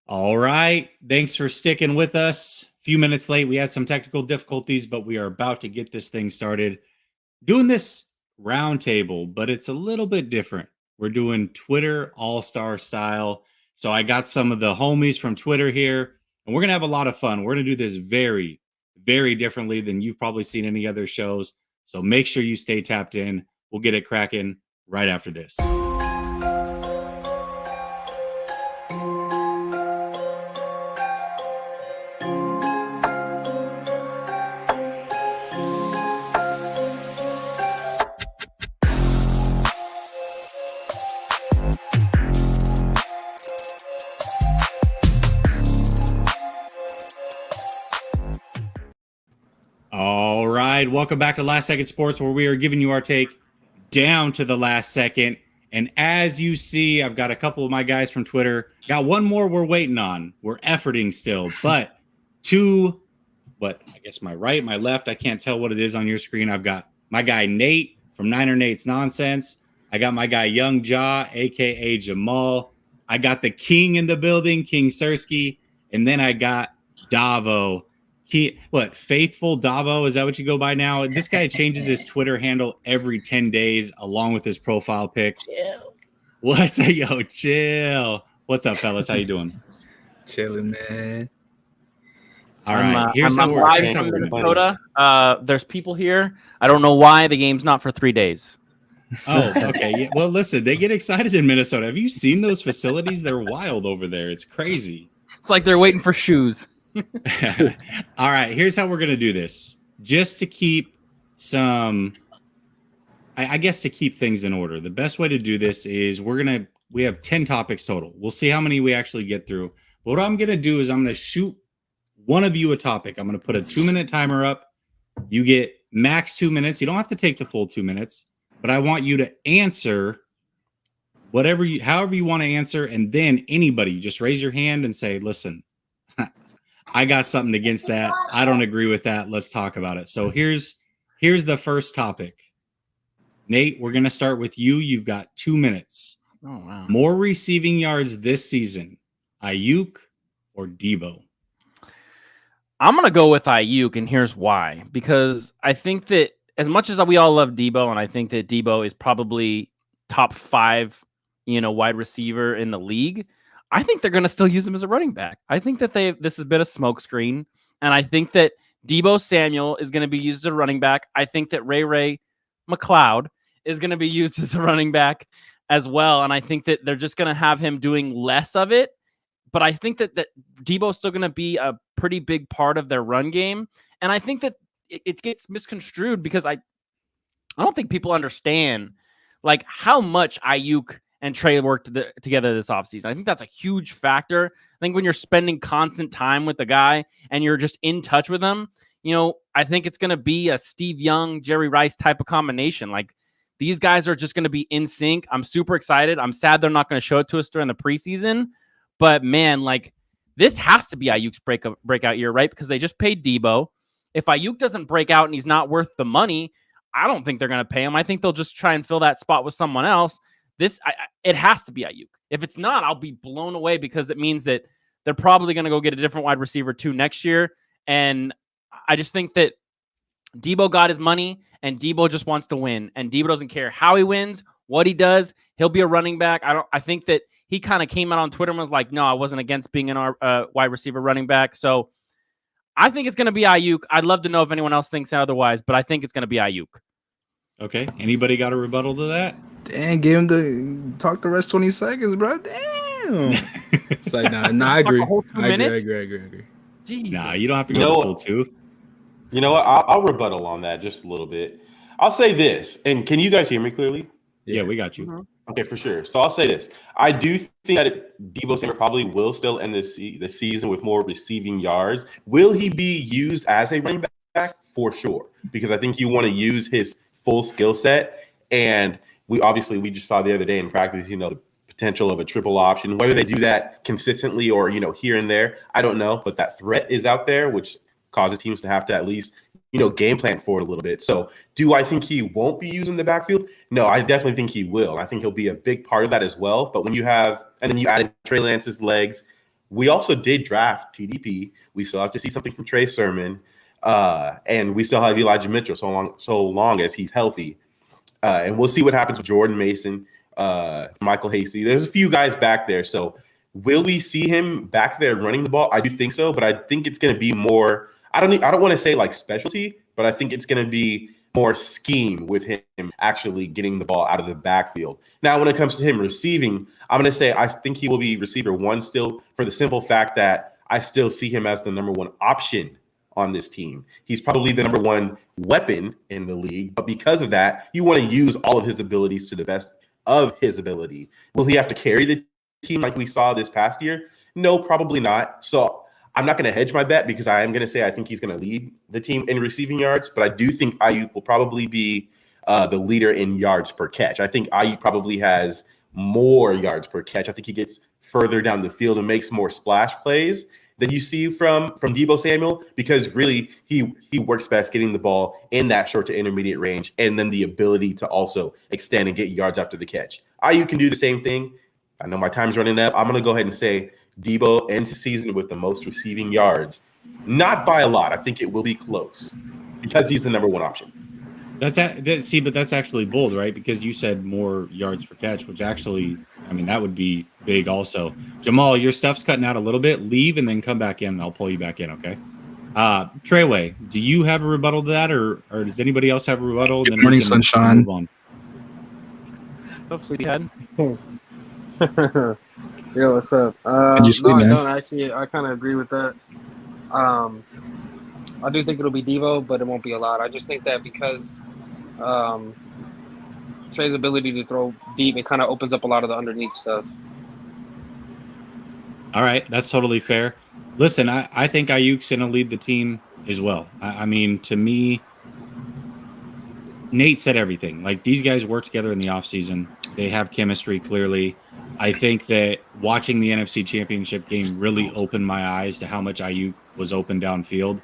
All right. Thanks for sticking with us. A few minutes late. We had some technical difficulties, but we are about to get this thing started. Doing this roundtable, but it's a little bit different. We're doing Twitter all-star style. So I got some of the homies from Twitter here, and we're going to have a lot of fun. We're going to do this very, very differently than you've probably seen any other shows. So make sure you stay tapped in. We'll get it cracking right after this. All right, welcome back to Last Second Sports, where we are giving you our take down to the last second. And as you see, I've got a couple of my guys from Twitter. Got one more we're waiting on. We're efforting still, but I guess my right, my left, I can't tell what it is on your screen. I've got my guy Nate from Niner Nate's Nonsense. I got my guy Young Jaw, aka Jamal. I got the King in the building, King Sersky, and then I got Davo. Faithful Davo? Is that what you go by now? This guy changes his Twitter handle every 10 days along with his profile pic. Chill. Chill. What's up, fellas? How you doing? Chilling, man. All right. I'm live from Minnesota. There's people here. I don't know why. The game's not for 3 days. Oh, okay. Yeah. Well, listen, they get excited in Minnesota. Have you seen those facilities? They're wild over there. It's crazy. It's like they're waiting for shoes. All right, here's how we're going to do this. Just to keep I guess to keep things in order. The best way to do this is we have 10 topics total. We'll see how many we actually get through. But what I'm going to do is I'm going to shoot one of you a topic. I'm going to put a 2-minute timer up. You get max 2 minutes. You don't have to take the full 2 minutes, but I want you to answer however you want to answer. And then anybody just raise your hand and say, listen, I got something against that. I don't agree with that. Let's talk about it. So here's the first topic. Nate, we're going to start with you. You've got 2 minutes. Oh, wow. More receiving yards this season, Aiyuk or Debo? I'm going to go with Aiyuk, and here's why. Because I think that as much as we all love Debo, and I think that Debo is probably top 5, wide receiver in the league, I think they're going to still use him as a running back. I think that this has been a smokescreen, and I think that Debo Samuel is going to be used as a running back. I think that Ray McLeod is going to be used as a running back as well, and I think that they're just going to have him doing less of it. But I think that Debo is still going to be a pretty big part of their run game, and I think that it gets misconstrued because I don't think people understand like how much Aiyuk and Trey worked together this offseason. I think that's a huge factor. I think when you're spending constant time with the guy and you're just in touch with him, I think it's going to be a Steve Young, Jerry Rice type of combination. Like, these guys are just going to be in sync. I'm super excited. I'm sad they're not going to show it to us during the preseason. But, man, like, this has to be Aiyuk's breakout year, right? Because they just paid Debo. If Aiyuk doesn't break out and he's not worth the money, I don't think they're going to pay him. I think they'll just try and fill that spot with someone else. It has to be Aiyuk. If it's not, I'll be blown away because it means that they're probably going to go get a different wide receiver too next year. And I just think that Debo got his money and Debo just wants to win. And Debo doesn't care how he wins, what he does. He'll be a running back. I think that he kind of came out on Twitter and was like, no, I wasn't against being an wide receiver running back. So I think it's going to be Aiyuk. I'd love to know if anyone else thinks otherwise, but I think it's going to be Aiyuk. Okay. Anybody got a rebuttal to that? Damn, give him the talk the rest 20 seconds, bro. Damn. It's like, nah, I agree. I agree. Jesus. Nah, you don't have to go the full 2. You know what? I'll rebuttal on that just a little bit. I'll say this, and can you guys hear me clearly? Yeah, we got you. Mm-hmm. Okay, for sure. So I'll say this. I do think that Debo Samuel probably will still end the season with more receiving yards. Will he be used as a running back? For sure. Because I think you want to use his full skill set. And we just saw the other day in practice, the potential of a triple option. Whether they do that consistently or, here and there, I don't know. But that threat is out there, which causes teams to have to at least, game plan for it a little bit. So do I think he won't be using the backfield? No, I definitely think he will. I think he'll be a big part of that as well. But when you have, and then you add in Trey Lance's legs, we also did draft TDP. We still have to see something from Trey Sermon. And we still have Elijah Mitchell so long as he's healthy. And we'll see what happens with Jordan Mason, Michael Hasty. There's a few guys back there. So will we see him back there running the ball? I do think so, but I think it's going to be more. I don't want to say like specialty, but I think it's going to be more scheme with him actually getting the ball out of the backfield. Now, when it comes to him receiving, I'm going to say I think he will be receiver one still, for the simple fact that I still see him as the number one option on this team. He's probably the number one weapon in the league, but because of that, you want to use all of his abilities to the best of his ability. Will he have to carry the team like we saw this past year? No, probably not. So I'm not going to hedge my bet, because I am going to say I think he's going to lead the team in receiving yards, but I do think Aiyuk will probably be the leader in yards per catch. I think Aiyuk probably has more yards per catch. I think he gets further down the field and makes more splash plays than you see from Deebo Samuel, because really he works best getting the ball in that short to intermediate range, and then the ability to also extend and get yards after the catch. Aiyuk can do the same thing. I know my time's running up. I'm going to go ahead and say Deebo ends the season with the most receiving yards, not by a lot. I think it will be close because he's the number one option. But that's actually bold, right? Because you said more yards per catch, which actually, I mean, that would be big also. Jamal, your stuff's cutting out a little bit. Leave and then come back in. I'll pull you back in, okay? Treyway, do you have a rebuttal to that, or does anybody else have a rebuttal? Good morning, sunshine. Move on. Hope sleepyhead. Yo, what's up? Can you sleep, no, I man? don't actually. I kind of agree with that. I do think it'll be Devo, but it won't be a lot. I just think that because Trey's ability to throw deep, it kind of opens up a lot of the underneath stuff. All right, that's totally fair. Listen, I think Aiyuk's going to lead the team as well. I mean, to me, Nate said everything. Like, these guys work together in the offseason. They have chemistry, clearly. I think that watching the NFC Championship game really opened my eyes to how much Aiyuk was open downfield.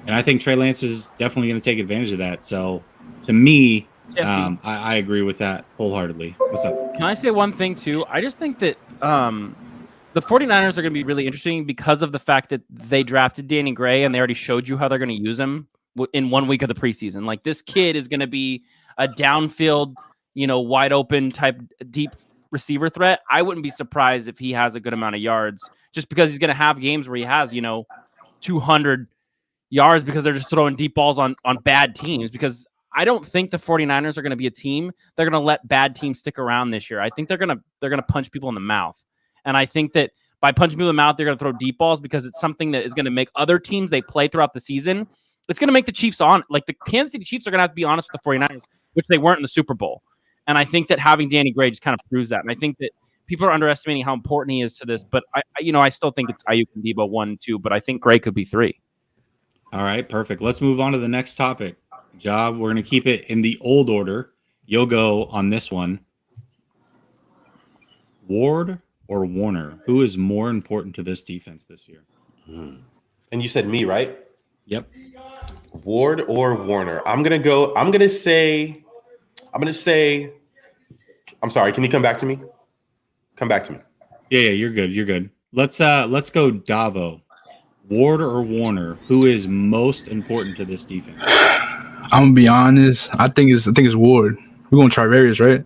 And I think Trey Lance is definitely going to take advantage of that. So, to me, I agree with that wholeheartedly. What's up? Can I say one thing, too? I just think that the 49ers are going to be really interesting because of the fact that they drafted Danny Gray, and they already showed you how they're going to use him in 1 week of the preseason. Like, this kid is going to be a downfield, wide open type deep receiver threat. I wouldn't be surprised if he has a good amount of yards, just because he's going to have games where he has, 200 yards because they're just throwing deep balls on bad teams. Because I don't think the 49ers are going to be a team they're going to let bad teams stick around this year. I think they're going to punch people in the mouth. And I think that by punching people in the mouth, they're going to throw deep balls because it's something that is going to make other teams they play throughout the season. It's going to make the Chiefs like the Kansas City Chiefs are going to have to be honest with the 49ers, which they weren't in the Super Bowl. And I think that having Danny Gray just kind of proves that. And I think that people are underestimating how important he is to this. But I still think it's Aiyuk and Deebo 1 and 2, but I think Gray could be 3. All right, perfect. Let's move on to the next topic. Job, we're going to keep it in the old order. You'll go on this one. Ward or Warner? Who is more important to this defense this year? And you said me, right? Yep. Ward or Warner? I'm gonna say. I'm sorry. Can you come back to me? Come back to me. Yeah, you're good. You're good. Let's go Davo. Ward or Warner? Who is most important to this defense? I'm gonna be honest. I think it's Ward. We're gonna try various, right?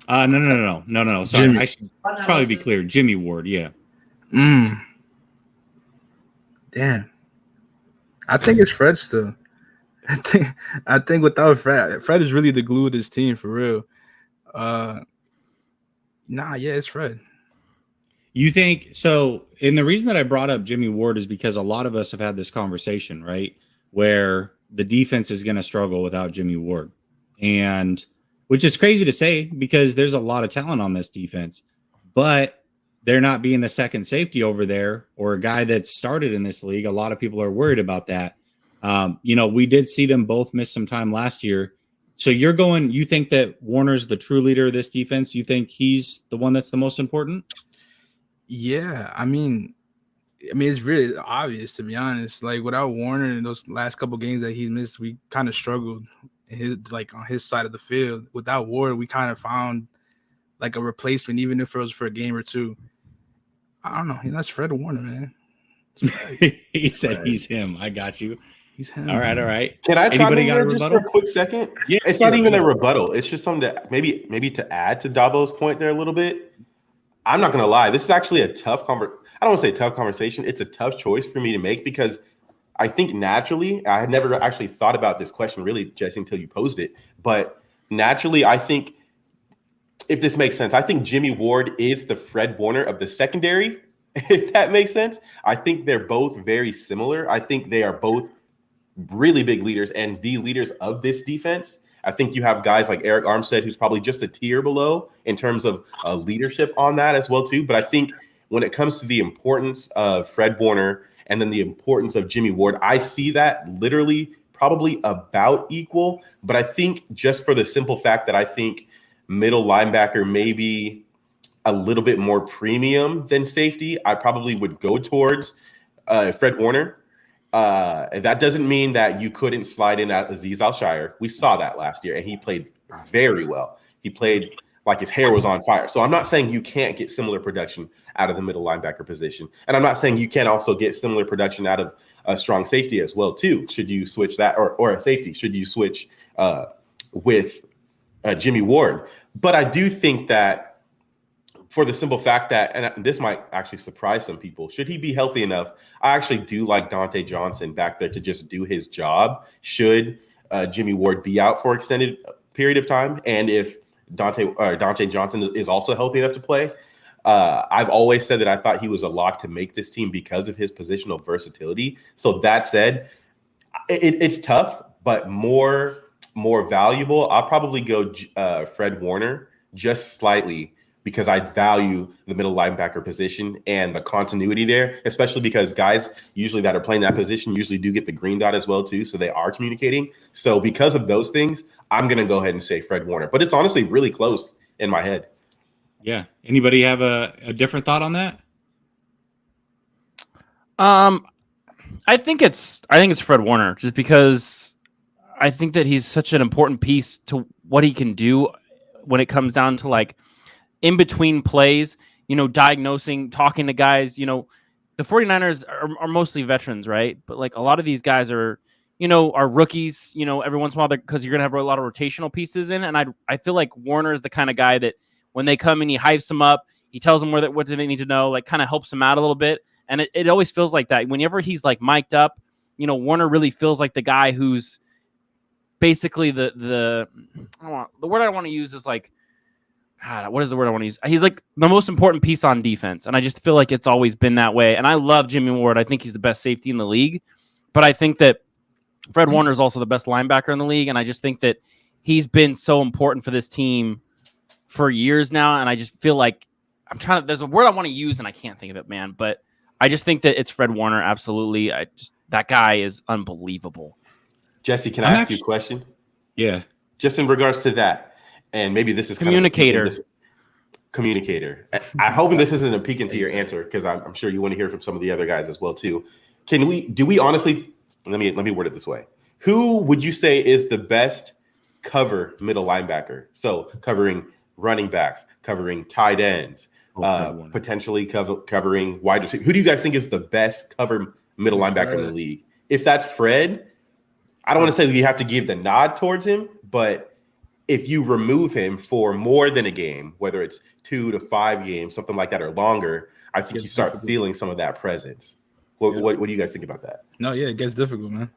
No. Sorry, Jimmy. I should probably be clear. Jimmy Ward. Yeah. Damn. I think it's Fred still. I think without Fred is really the glue of this team for real. It's Fred. You think so? And the reason that I brought up Jimmy Ward is because a lot of us have had this conversation, right? Where the defense is going to struggle without Jimmy Ward. And which is crazy to say because there's a lot of talent on this defense, but they're not being the second safety over there or a guy that started in this league. A lot of people are worried about that. We did see them both miss some time last year. So you think that Warner's the true leader of this defense? You think he's the one that's the most important? Yeah, I mean, it's really obvious, to be honest. Like, without Warner in those last couple games that he missed, we kind of struggled on his side of the field. Without Ward, we kind of found like a replacement, even if it was for a game or two. I don't know. That's Fred Warner, man. He said Right. he's him. I got you. He's him. All right. Can I chime Anybody in got there a just for rebuttal? a quick second? Yeah, It's not even yeah. a rebuttal. It's just something that maybe to add to Davo's point there a little bit. I'm not gonna lie. This is actually a tough I don't want to say tough conversation. It's a tough choice for me to make because I think naturally, I had never actually thought about this question really, Jesse, until you posed it. But naturally, I think if this makes sense, I think Jimmy Ward is the Fred Warner of the secondary, if that makes sense. I think they're both very similar. I think they are both really big leaders and the leaders of this defense. I think you have guys like Eric Armstead, who's probably just a tier below in terms of leadership on that as well, too. But I think when it comes to the importance of Fred Warner and then the importance of Jimmy Ward, I see that literally probably about equal. But I think just for the simple fact that I think middle linebacker may be a little bit more premium than safety, I probably would go towards Fred Warner. And that doesn't mean that you couldn't slide in at Azeez Al-Shire. We saw that last year, and he played very well. He played like his hair was on fire. So I'm not saying you can't get similar production out of the middle linebacker position. And I'm not saying you can't also get similar production out of a strong safety as well, too. Should you switch that, or a safety, should you switch with Jimmy Ward? But I do think that for the simple fact that, and this might actually surprise some people, should he be healthy enough, I actually do like Dante Johnson back there to just do his job should Jimmy Ward be out for extended period of time. And if Dante Johnson is also healthy enough to play, I've always said that I thought he was a lock to make this team because of his positional versatility. So that said, it's tough, but more valuable. I'll probably go Fred Warner just slightly, because I value the middle linebacker position and the continuity there, especially because guys usually that are playing that position usually do get the green dot as well, too. So they are communicating. So because of those things, I'm going to go ahead and say Fred Warner. But it's honestly really close in my head. Yeah. Anybody have a different thought on that? I think it's Fred Warner, just because I think that he's such an important piece to what he can do when it comes down to like in between plays, diagnosing, talking to guys. The 49ers are mostly veterans, right? But like a lot of these guys are rookies, every once in a while, because you're going to have a lot of rotational pieces in. And I feel like Warner is the kind of guy that when they come in, he hypes them up. He tells them what do they need to know, like kind of helps them out a little bit. And it always feels like that. Whenever he's like mic'd up, Warner really feels like the guy who's basically the word I want to use is like, God, what is the word I want to use? He's like the most important piece on defense. And I just feel like it's always been that way. And I love Jimmy Ward. I think he's the best safety in the league. But I think that Fred Warner is also the best linebacker in the league. And I just think that he's been so important for this team for years now. And I just feel like there's a word I want to use and I can't think of it, man. But I just think that it's Fred Warner. Absolutely. That guy is unbelievable. Jesse, can I ask you a question? Yeah. Just in regards to that. And maybe this is communicator. Communicator. I'm hoping this isn't a peek into your answer, because I'm sure you want to hear from some of the other guys as well too. Do we honestly? Let me word it this way. Who would you say is the best cover middle linebacker? So covering running backs, covering tight ends, potentially covering wide receiver. Who do you guys think is the best cover middle linebacker in the league? If that's Fred, I don't want to say we have to give the nod towards him, but if you remove him for more than a game, whether it's 2 to 5 games, something like that, or longer, I think you start feeling some of that presence. What do you guys think about that? No, yeah, it gets difficult, man.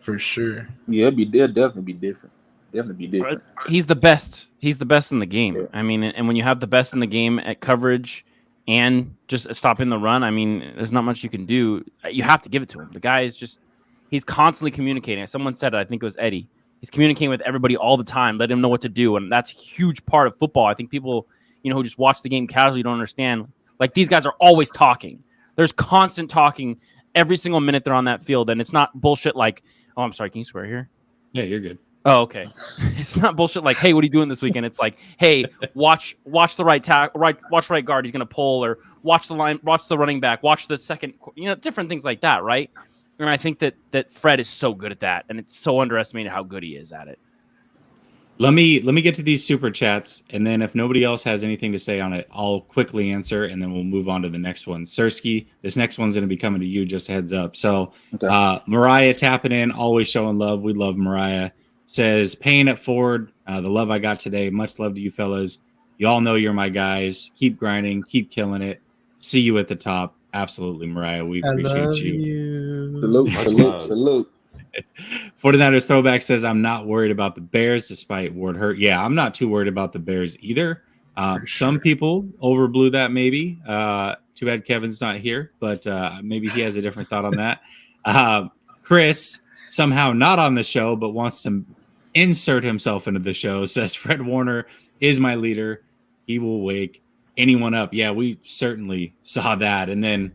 For sure. Yeah, it'll definitely be different. Definitely be different. He's the best. He's the best in the game. Yeah. I mean, and when you have the best in the game at coverage and just stopping the run, I mean, there's not much you can do. You have to give it to him. The guy is he's constantly communicating. Someone said it, I think it was Eddie. He's communicating with everybody all the time, let him know what to do. And that's a huge part of football. I think people, who just watch the game casually don't understand. Like, these guys are always talking. There's constant talking every single minute they're on that field. And it's not bullshit like, oh, I'm sorry, can you swear here? Yeah, you're good. Oh, okay. It's not bullshit like, hey, what are you doing this weekend? It's like, hey, watch the watch right guard. He's going to pull, or watch the running back, watch the second, different things like that, right? And I think that Fred is so good at that, and it's so underestimated how good he is at it. Let me get to these super chats, and then if nobody else has anything to say on it, I'll quickly answer, and then we'll move on to the next one. Sersky, this next one's going to be coming to you. Just a heads up. So, Okay. Mariah tapping in, always showing love. We love Mariah. Says paying it forward. The love I got today. Much love to you fellas. You all know you're my guys. Keep grinding. Keep killing it. See you at the top. Absolutely, Mariah. We I appreciate love you. you. Salute, Much salute, love. salute. 49ers throwback says, I'm not worried about the Bears despite Ward hurt. Yeah, I'm not too worried about the Bears either. Some people overblew that maybe. Too bad Kevin's not here, but maybe he has a different thought on that. Chris, somehow not on the show, but wants to insert himself into the show, says Fred Warner is my leader. He will wake anyone up. Yeah, we certainly saw that. And then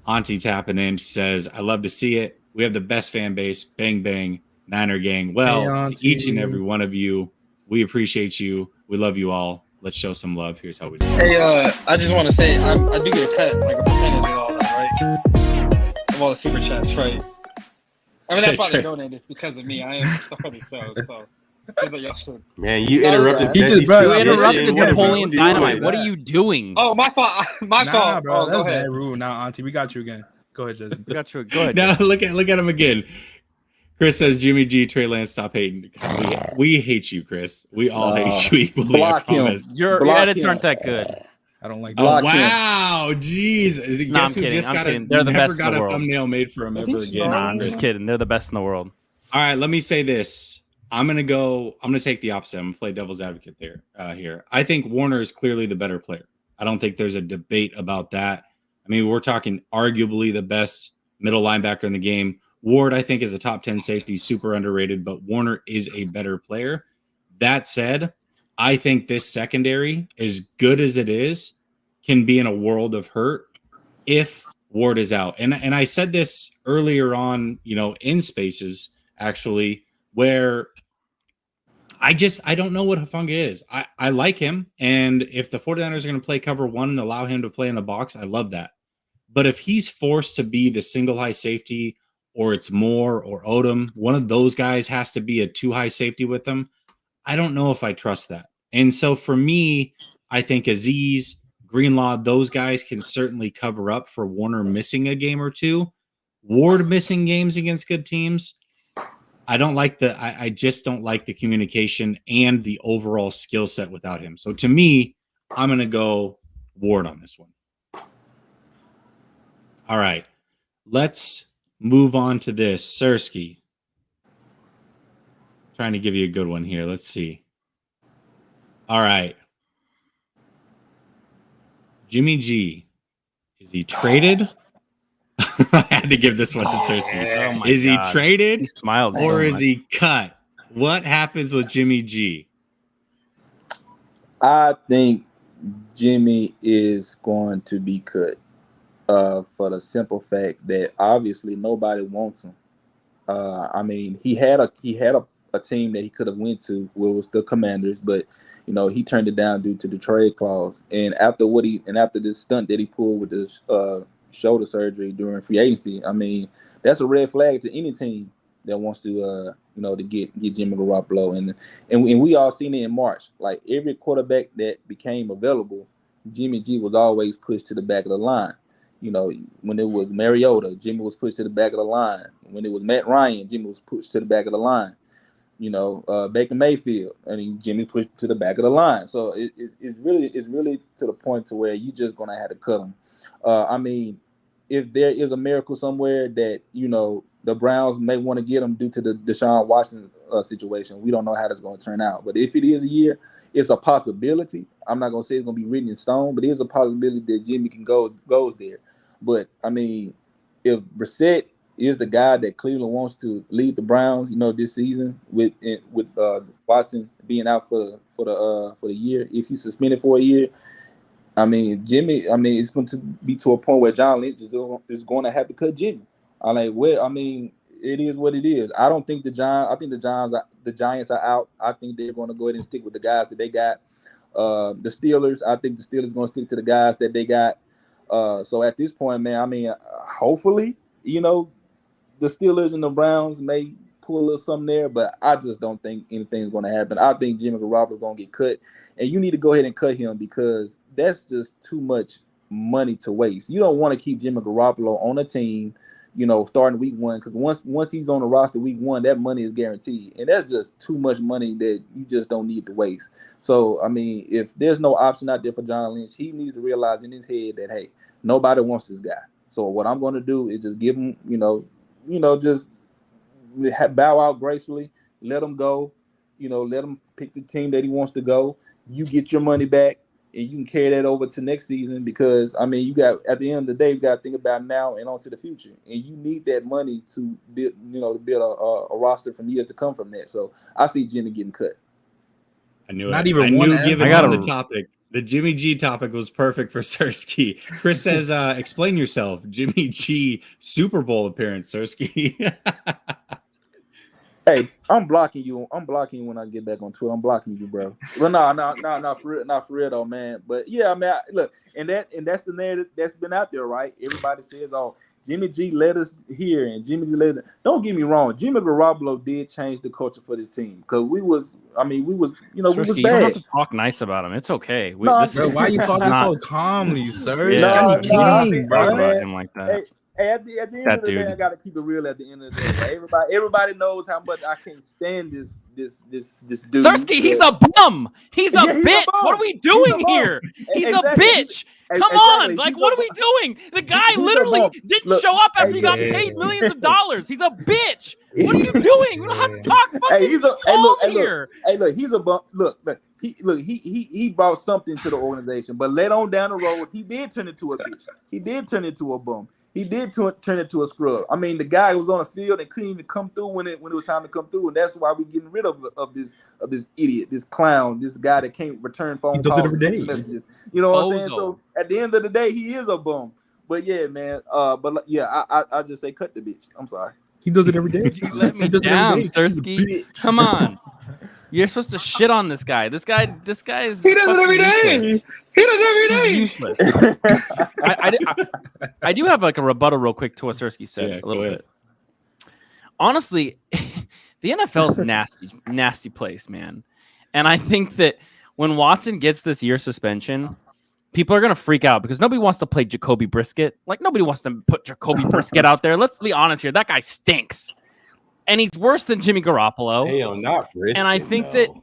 Auntie tapping in, she says, I love to see it. We have the best fan base. Bang, bang, Niner gang. Well, Hey, to each and every one of you, we appreciate you. We love you all. Let's show some love. Here's how we do it. Hey, I just want to say I do get a cut, like a percentage of all that, right? Of all the super chats, right? I mean, that's why they donated because of me. I am starting the show, so I feel like y'all should. Man, you interrupted He just Jesse's brought- You Yeah, interrupted yeah, Napoleon yeah, Dynamite. yeah. What are you doing? Oh, my fault. My fault. Bro, Oh, that's go ahead. bad rule. Now, Auntie, we got you again. Go ahead, Jesse. We got you. Go ahead. Now look at him again. Chris says, Jimmy G, Trey Lance, stop hating. God, we hate you, Chris. We all hate you equally. block I him. promise. Your Block edits him. aren't that good. I don't like Oh, Block wow. Jeez. No, I'm Guess who kidding. just I'm got kidding. a They're the never best in got the a world. thumbnail made for him Is he ever again. No, I'm just kidding. They're the best in the world. All right, let me say this. I'm gonna take the opposite. I'm gonna play devil's advocate there here. I think Warner is clearly the better player. I don't think there's a debate about that. I mean, we're talking arguably the best middle linebacker in the game. Ward, I think, is a top 10 safety, super underrated, but Warner is a better player. That said, I think this secondary, as good as it is, can be in a world of hurt if Ward is out. And I said this earlier on, in spaces, actually, where I don't know what Hufanga is. I like him. And if the 49ers are going to play cover one and allow him to play in the box, I love that. But if he's forced to be the single high safety, or it's Moore or Odom, one of those guys has to be a two high safety with them. I don't know if I trust that. And so for me, I think Aziz, Greenlaw, those guys can certainly cover up for Warner missing a game or two. Ward missing games against good teams. I just don't like the communication and the overall skill set without him. So to me, I'm going to go Ward on this one. All right, let's move on to this. Sersky. Trying to give you a good one here. Let's see. All right. Jimmy G. Is he traded? I had to give this one to Sersky. Oh my Is he God. traded He smiled so or is much. he cut? What happens with Jimmy G? I think Jimmy is going to be cut for the simple fact that obviously nobody wants him. I mean, he had a team that he could have went to, where it was the Commanders, but he turned it down due to the trade clause. And after this stunt that he pulled with the shoulder surgery during free agency, I mean, that's a red flag to any team that wants to to get Jimmy Garoppolo. And we all seen it in March. Like every quarterback that became available, Jimmy G was always pushed to the back of the line. When it was Mariota, Jimmy was pushed to the back of the line. When it was Matt Ryan, Jimmy was pushed to the back of the line. Baker Mayfield, Jimmy pushed to the back of the line. So it's really to the point to where you just gonna have to cut him. I mean, if there is a miracle somewhere that the Browns may want to get him due to the Deshaun Watson situation, we don't know how that's going to turn out. But if it is a year, it's a possibility. I'm not going to say it's going to be written in stone, but it is a possibility that Jimmy goes there. But I mean, if Brissett is the guy that Cleveland wants to lead the Browns, this season with Watson being out for the year, if he's suspended for a year, I mean, Jimmy, it's going to be to a point where John Lynch is going to have to cut Jimmy. It is what it is. I don't think the Giants are out. I think they're going to go ahead and stick with the guys that they got. The Steelers, I think the Steelers going to stick to the guys that they got. So at this point, man, hopefully, the Steelers and the Browns may pull a little something there, but I just don't think anything's going to happen. I think Jimmy Garoppolo is going to get cut, and you need to go ahead and cut him because that's just too much money to waste. You don't want to keep Jimmy Garoppolo on a team, starting week 1, because once he's on the roster week 1, that money is guaranteed, and that's just too much money that you just don't need to waste. So, I mean, if there's no option out there for John Lynch, he needs to realize in his head that, hey, nobody wants this guy. So what I'm going to do is just give him, just bow out gracefully, let him go, let him pick the team that he wants to go. You get your money back, and you can carry that over to next season because, I mean, you got at the end of the day, you got to think about now and on to the future, and you need that money to build, to build a roster from years to come from that. So I see Jimmy getting cut. I knew Not it. even I one knew F. given I gotta- the topic, the Jimmy G topic was perfect for Sersky. Chris says, explain yourself. Jimmy G Super Bowl appearance, Sersky. Hey, I'm blocking you. I'm blocking you when I get back on Twitter. I'm blocking you, bro. Well, no, for real though, man. But yeah, I mean, look, and that's the narrative that's been out there, right? Everybody says, "Oh, Jimmy G led us here," and Jimmy G led. Don't get me wrong, Jimmy Garoppolo did change the culture for this team because we was Sersky, we was you don't have bad. to talk nice about him. It's okay. No, Bro, why are you this is talking not- so calmly, sir? Yeah. It's got me I king, mean, bro. hey, man. him like that. Hey, at the end That of the day, dude. I gotta keep it real. At the end of the day, right? everybody knows how much I can't stand this dude. Sersky, he's a bum. He's a Yeah, he's a bitch. bum. What are we He's doing a bum. here? He's Exactly. a bitch. Come Exactly. on. Like, He's what a are we bum. doing? The guy He's a literally bum. didn't Look, show up after hey, he got yeah. paid millions of dollars. He's a bitch. What are you doing? We don't have to talk fucking Hey, calm here. look, he's a bum. Look, he brought something to the organization, but later on down the road, he did turn into a bitch. He did turn into a bum. He did turn into a scrub. I mean, the guy was on the field and couldn't even come through when it was time to come through, and that's why we're getting rid of this idiot, this clown, this guy that can't return phone does it calls every and text day. messages. You know what I'm saying? Bozo. So at the end of the day, he is a bum. But yeah, man. But yeah, I just say cut the bitch. I'm sorry. He does it every day. You let me He does it down, every day. He's a Sersky. bitch. Come on. You're supposed to shit on this guy. This guy is He does it fucking every useless. day. He does it every He's day. useless. I do have like a rebuttal real quick to what Sersky said Yeah, a little go ahead. bit. Honestly, the NFL's nasty place, man. And I think that when Watson gets this year suspension, people are going to freak out because nobody wants to play Jacoby Brisket. Like, nobody wants to put Jacoby Brisket out there. Let's be honest here. That guy stinks. And he's worse than Jimmy Garoppolo. Hell, not Brisket, And I think no.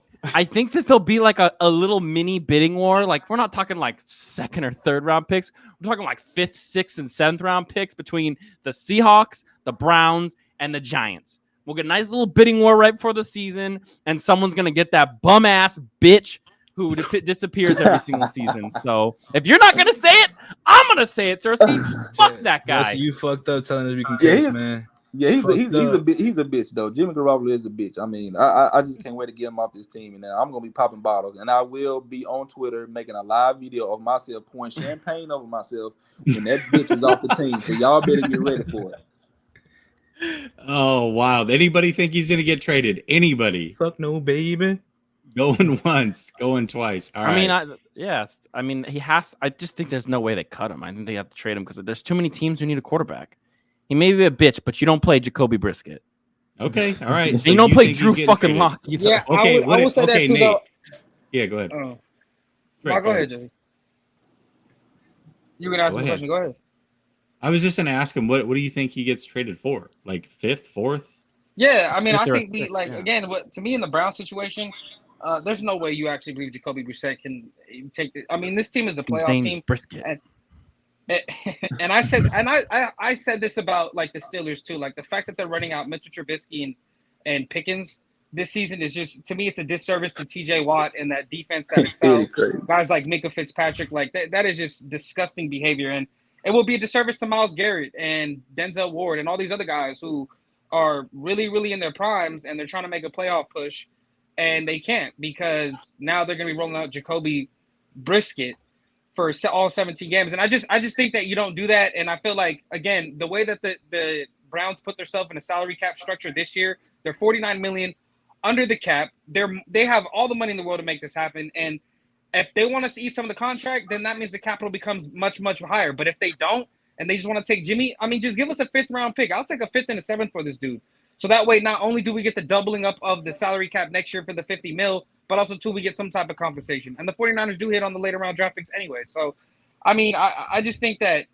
that there'll be like a little mini bidding war. Like, we're not talking like 2nd or 3rd round picks. We're talking like 5th, 6th, and 7th round picks between the Seahawks, the Browns, and the Giants. We'll get a nice little bidding war right before the season, and someone's gonna get that bum ass bitch who disappears every single season. So if you're not gonna say it, I'm gonna say it, Sersky. Fuck that guy. Jesse, you fucked up telling us we can Yeah, curse, man. Yeah, he's Fucked a up. bitch though. Jimmy Garoppolo is a bitch. I mean, I just can't wait to get him off this team, and then I'm gonna be popping bottles, and I will be on Twitter making a live video of myself pouring champagne over myself when that bitch is off the team. So y'all better get ready for it. Oh, wow. Anybody think he's going to get traded? Anybody? Fuck no, baby. Going once, going twice. All right. I mean, he has. I just think there's no way they cut him. I think they have to trade him because there's too many teams who need a quarterback. He may be a bitch, but you don't play Jacoby Brisket. Okay. All right. And you don't play think Drew he's getting fucking traded? Lock either. Yeah, Okay, I would say that too, Nate. though. Yeah, go ahead. Oh. Rick, Go ahead, Jay. You can ask Go me a ahead. question. Go ahead. I was just going to ask him, what do you think he gets traded for? Like 5th, 4th? Yeah, I mean, If I they're a think six, like yeah. again, to me in the Brown situation, there's no way you actually believe Jacoby Brissett can take it. I mean, this team is a His playoff name's team, Brisket. and I said this about like the Steelers too. Like the fact that they're running out Mitchell Trubisky and Pickens this season is just, to me, it's a disservice to T.J. Watt and that defense that excels. Guys like Minka Fitzpatrick, like that is just disgusting behavior, and it will be a disservice to Myles Garrett and Denzel Ward and all these other guys who are really, really in their primes and they're trying to make a playoff push, and they can't because now they're going to be rolling out Jacoby Brisket for all 17 games. And I just think that you don't do that. And I feel like, again, the way that the Browns put themselves in a salary cap structure this year, they're $49 million under the cap. They have all the money in the world to make this happen. And if they want us to eat some of the contract, then that means the capital becomes much, much higher. But if they don't, and they just want to take Jimmy, I mean, just give us a 5th round pick. I'll take a 5th and a 7th for this dude. So that way, not only do we get the doubling up of the salary cap next year for the 50 mil, but also too, we get some type of compensation. And the 49ers do hit on the later round draft picks anyway. So, I mean, I just think that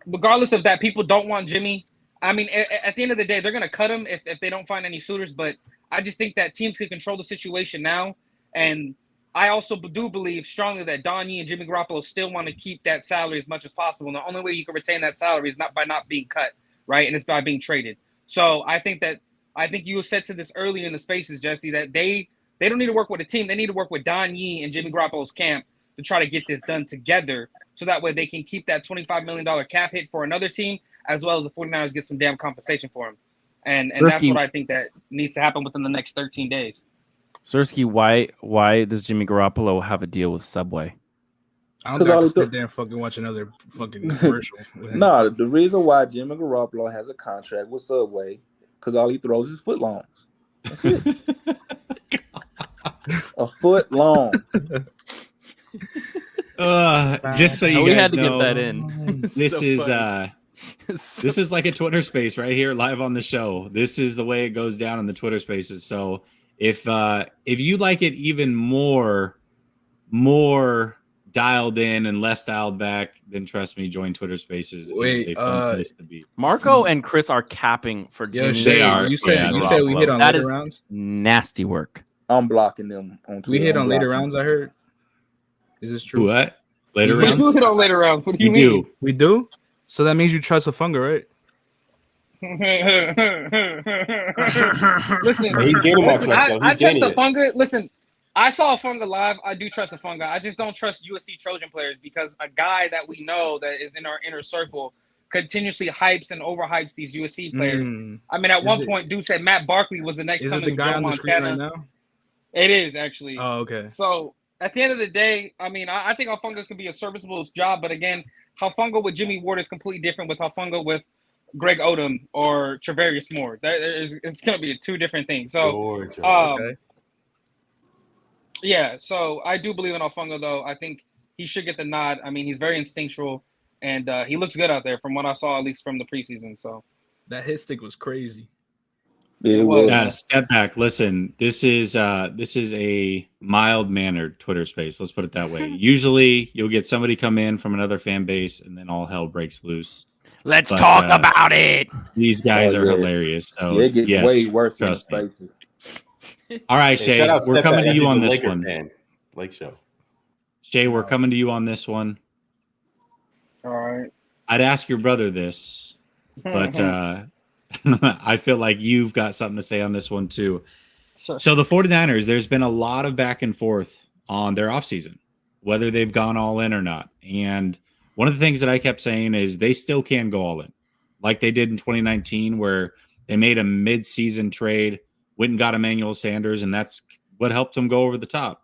regardless of that, people don't want Jimmy. I mean, at the end of the day, they're going to cut him if they don't find any suitors. But I just think that teams can control the situation now. And I also do believe strongly that Don Yee and Jimmy Garoppolo still want to keep that salary as much as possible. And the only way you can retain that salary is not by not being cut, right? And it's by being traded. So I think you said to this earlier in the spaces, Jesse, that they don't need to work with a team. They need to work with Don Yee and Jimmy Garoppolo's camp to try to get this done together. So that way they can keep that $25 million cap hit for another team, as well as the 49ers get some damn compensation for him. And that's what I think that needs to happen within the next 13 days. Sersky, why does Jimmy Garoppolo have a deal with Subway? I don't think I can sit there and fucking watch another fucking commercial. No, the reason why Jimmy Garoppolo has a contract with Subway, because all he throws is foot longs. That's it. A foot long. Just so you we guys had to know, get that in. This is like a Twitter space right here, live on the show. This is the way it goes down in the Twitter spaces. So if you like it even more dialed in and less dialed back, then trust me, join Twitter spaces. It's a fun place to be. Marco and Chris are capping for Jimmy. They are. You said we hit on later rounds. Nasty work. I'm blocking them on Twitter. We hit on later rounds, I heard. Is this true? What? Later We rounds? do hit on later rounds. What do you mean? We do? So that means you trust a Funga, right? Listen, He's gaining my trust, though. I He's trust gaining a it. Funga. Listen, I saw a Funga live. I do trust a Funga. I just don't trust USC Trojan players because a guy that we know that is in our inner circle continuously hypes and overhypes these USC players. I mean, at one point, dude said Matt Barkley was the next Is it coming the of guy Joe on the screen Montana. right now? It is actually. Oh, okay. So at the end of the day, I mean, I think Hufanga could be a serviceable job, but again, Hufanga with Jimmy Ward is completely different with Hufanga with Greg Odom or Trevarius Moore. It's going to be two different things. So, Okay. yeah, so I do believe in Hufanga, though. I think he should get the nod. I mean, he's very instinctual, and he looks good out there from what I saw, at least from the preseason. So that hit stick was crazy. It was. Yeah, step back. Listen, this is a mild-mannered Twitter space. Let's put it that way. Usually, you'll get somebody come in from another fan base, and then all hell breaks loose. Let's talk about it. These guys are hilarious. So it gets way worse in the spaces. All right, Shay, we're coming to you on this one. Lake Show. Shay, we're coming to you on this one. All right. I'd ask your brother this, but I feel like you've got something to say on this one too. Sure. So the 49ers, there's been a lot of back and forth on their offseason, whether they've gone all in or not. And one of the things that I kept saying is they still can go all in, like they did in 2019, where they made a mid-season trade, went and got Emmanuel Sanders, and that's what helped them go over the top.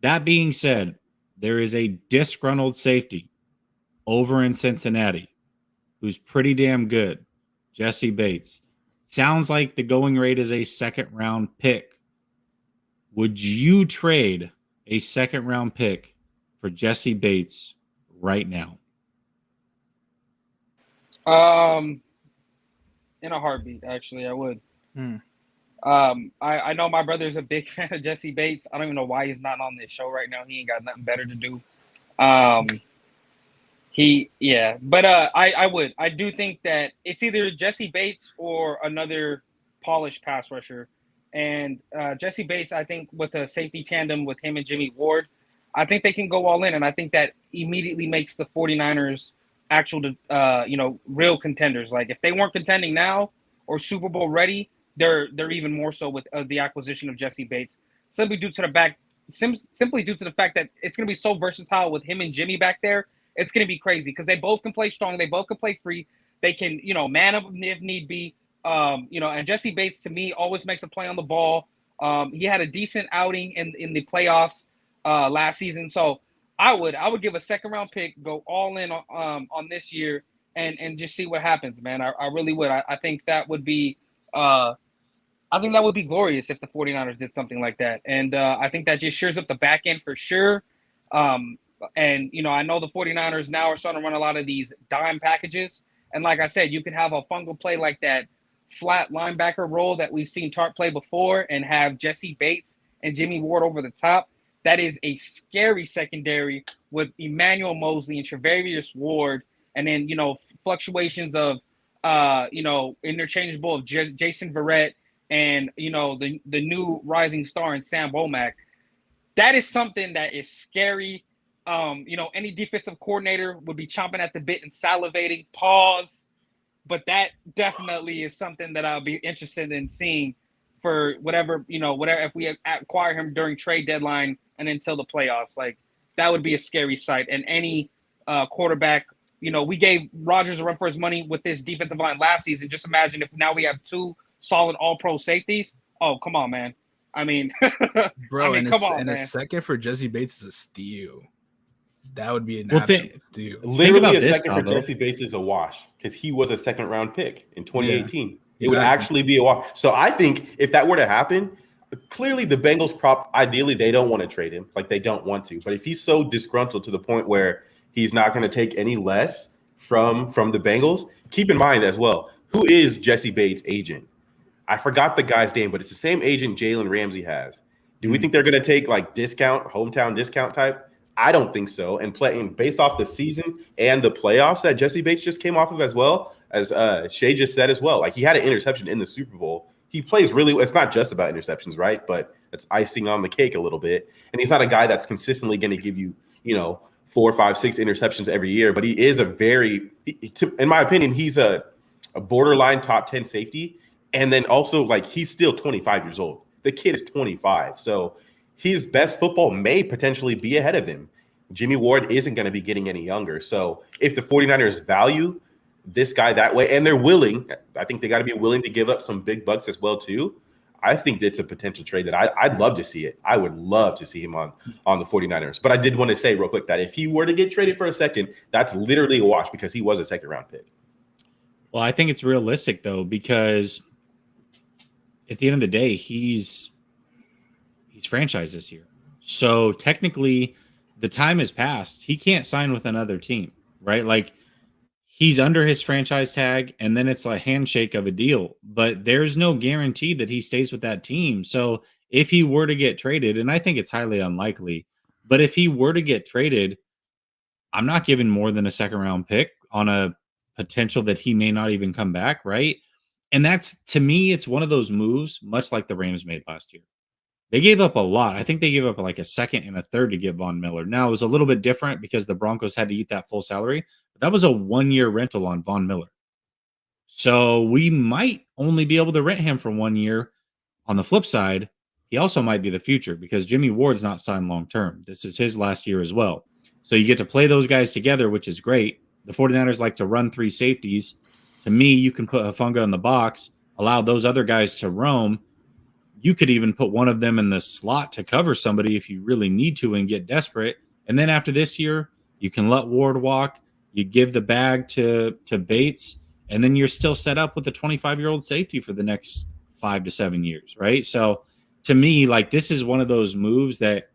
That being said, there is a disgruntled safety over in Cincinnati who's pretty damn good. Jesse Bates. Sounds like the going rate is a second-round pick. Would you trade a second-round pick for Jesse Bates right now? In a heartbeat, actually, I would. I know my brother's a big fan of Jesse Bates. I don't even know why he's not on this show right now. He ain't got nothing better to do. But I would. I do think that it's either Jesse Bates or another polished pass rusher. And Jesse Bates, I think with a safety tandem with him and Jimmy Ward, I think they can go all in. And I think that immediately makes the 49ers actual, real contenders. Like if they weren't contending now or Super Bowl ready, they're even more so with the acquisition of Jesse Bates, simply due to the fact that it's going to be so versatile with him and Jimmy back there. It's going to be crazy because they both can play strong. They both can play free. They can, man up if need be. And Jesse Bates to me always makes a play on the ball. He had a decent outing in the playoffs last season. So I would give a second round pick, go all in on this year and just see what happens, man. I really would. I think that would be glorious if the 49ers did something like that. And I think that just shores up the back end for sure. And, I know the 49ers now are starting to run a lot of these dime packages. And like I said, you can have a fungal play like that flat linebacker role that we've seen Tartt play before and have Jesse Bates and Jimmy Ward over the top, that is a scary secondary with Emmanuel Mosley and Travarius Ward, and then, fluctuations of, interchangeable of Jason Verrett and, the new rising star in Sam Womack. That is something that is scary. Any defensive coordinator would be chomping at the bit and salivating. Pause. But that definitely is something that I'll be interested in seeing for whatever if we acquire him during trade deadline and until the playoffs. Like, that would be a scary sight. And any quarterback, we gave Rodgers a run for his money with this defensive line last season. Just imagine if now we have 2 solid all-pro safeties. Oh, come on, man. I mean, bro, come on, and man. a second for Jesse Bates is a steal. That would be an absolute steal. Literally, a second for Jesse Bates is a wash because he was a second-round pick in 2018. Yeah, it would actually be a wash. So I think if that were to happen, clearly the Bengals ideally they don't want to trade him, like they don't want to. But if he's so disgruntled to the point where he's not going to take any less from the Bengals, keep in mind as well, who is Jesse Bates' agent? I forgot the guy's name, but it's the same agent Jalen Ramsey has. Do we think they're going to take like hometown discount type? I don't think so. And playing based off the season and the playoffs that Jesse Bates just came off of, as well as Shay just said as well, like he had an interception in the Super Bowl. He plays really well. It's not just about interceptions, right? But it's icing on the cake a little bit. And he's not a guy that's consistently going to give you, 4, 5, 6 interceptions every year. But he is in my opinion, he's a borderline top 10 safety. And then also, like, he's still 25 years old. The kid is 25. So his best football may potentially be ahead of him. Jimmy Ward isn't going to be getting any younger. So if the 49ers value this guy that way, and they're willing, I think they got to be willing to give up some big bucks as well, too. I think that's a potential trade that I'd love to see it. I would love to see him on the 49ers. But I did want to say real quick that if he were to get traded for a second, that's literally a wash because he was a second-round pick. Well, I think it's realistic, though, because at the end of the day, he's franchised this year. So technically, the time has passed. He can't sign with another team, right? Like, he's under his franchise tag, and then it's a handshake of a deal. But there's no guarantee that he stays with that team. So if he were to get traded, and I think it's highly unlikely, but if he were to get traded, I'm not giving more than a second-round pick on a potential that he may not even come back, right? And that's, to me, it's one of those moves, much like the Rams made last year. They gave up a lot. I think they gave up like a second and a third to get Von Miller. Now, it was a little bit different because the Broncos had to eat that full salary. But that was a 1-year rental on Von Miller. So we might only be able to rent him for 1 year. On the flip side, he also might be the future because Jimmy Ward's not signed long-term. This is his last year as well. So you get to play those guys together, which is great. The 49ers like to run 3 safeties. To me, you can put Hufanga in the box, allow those other guys to roam. You could even put one of them in the slot to cover somebody if you really need to and get desperate. And then after this year, you can let Ward walk. You give the bag to Bates, and then you're still set up with a 25-year-old safety for the next 5 to 7 years, right? So to me, like, this is one of those moves that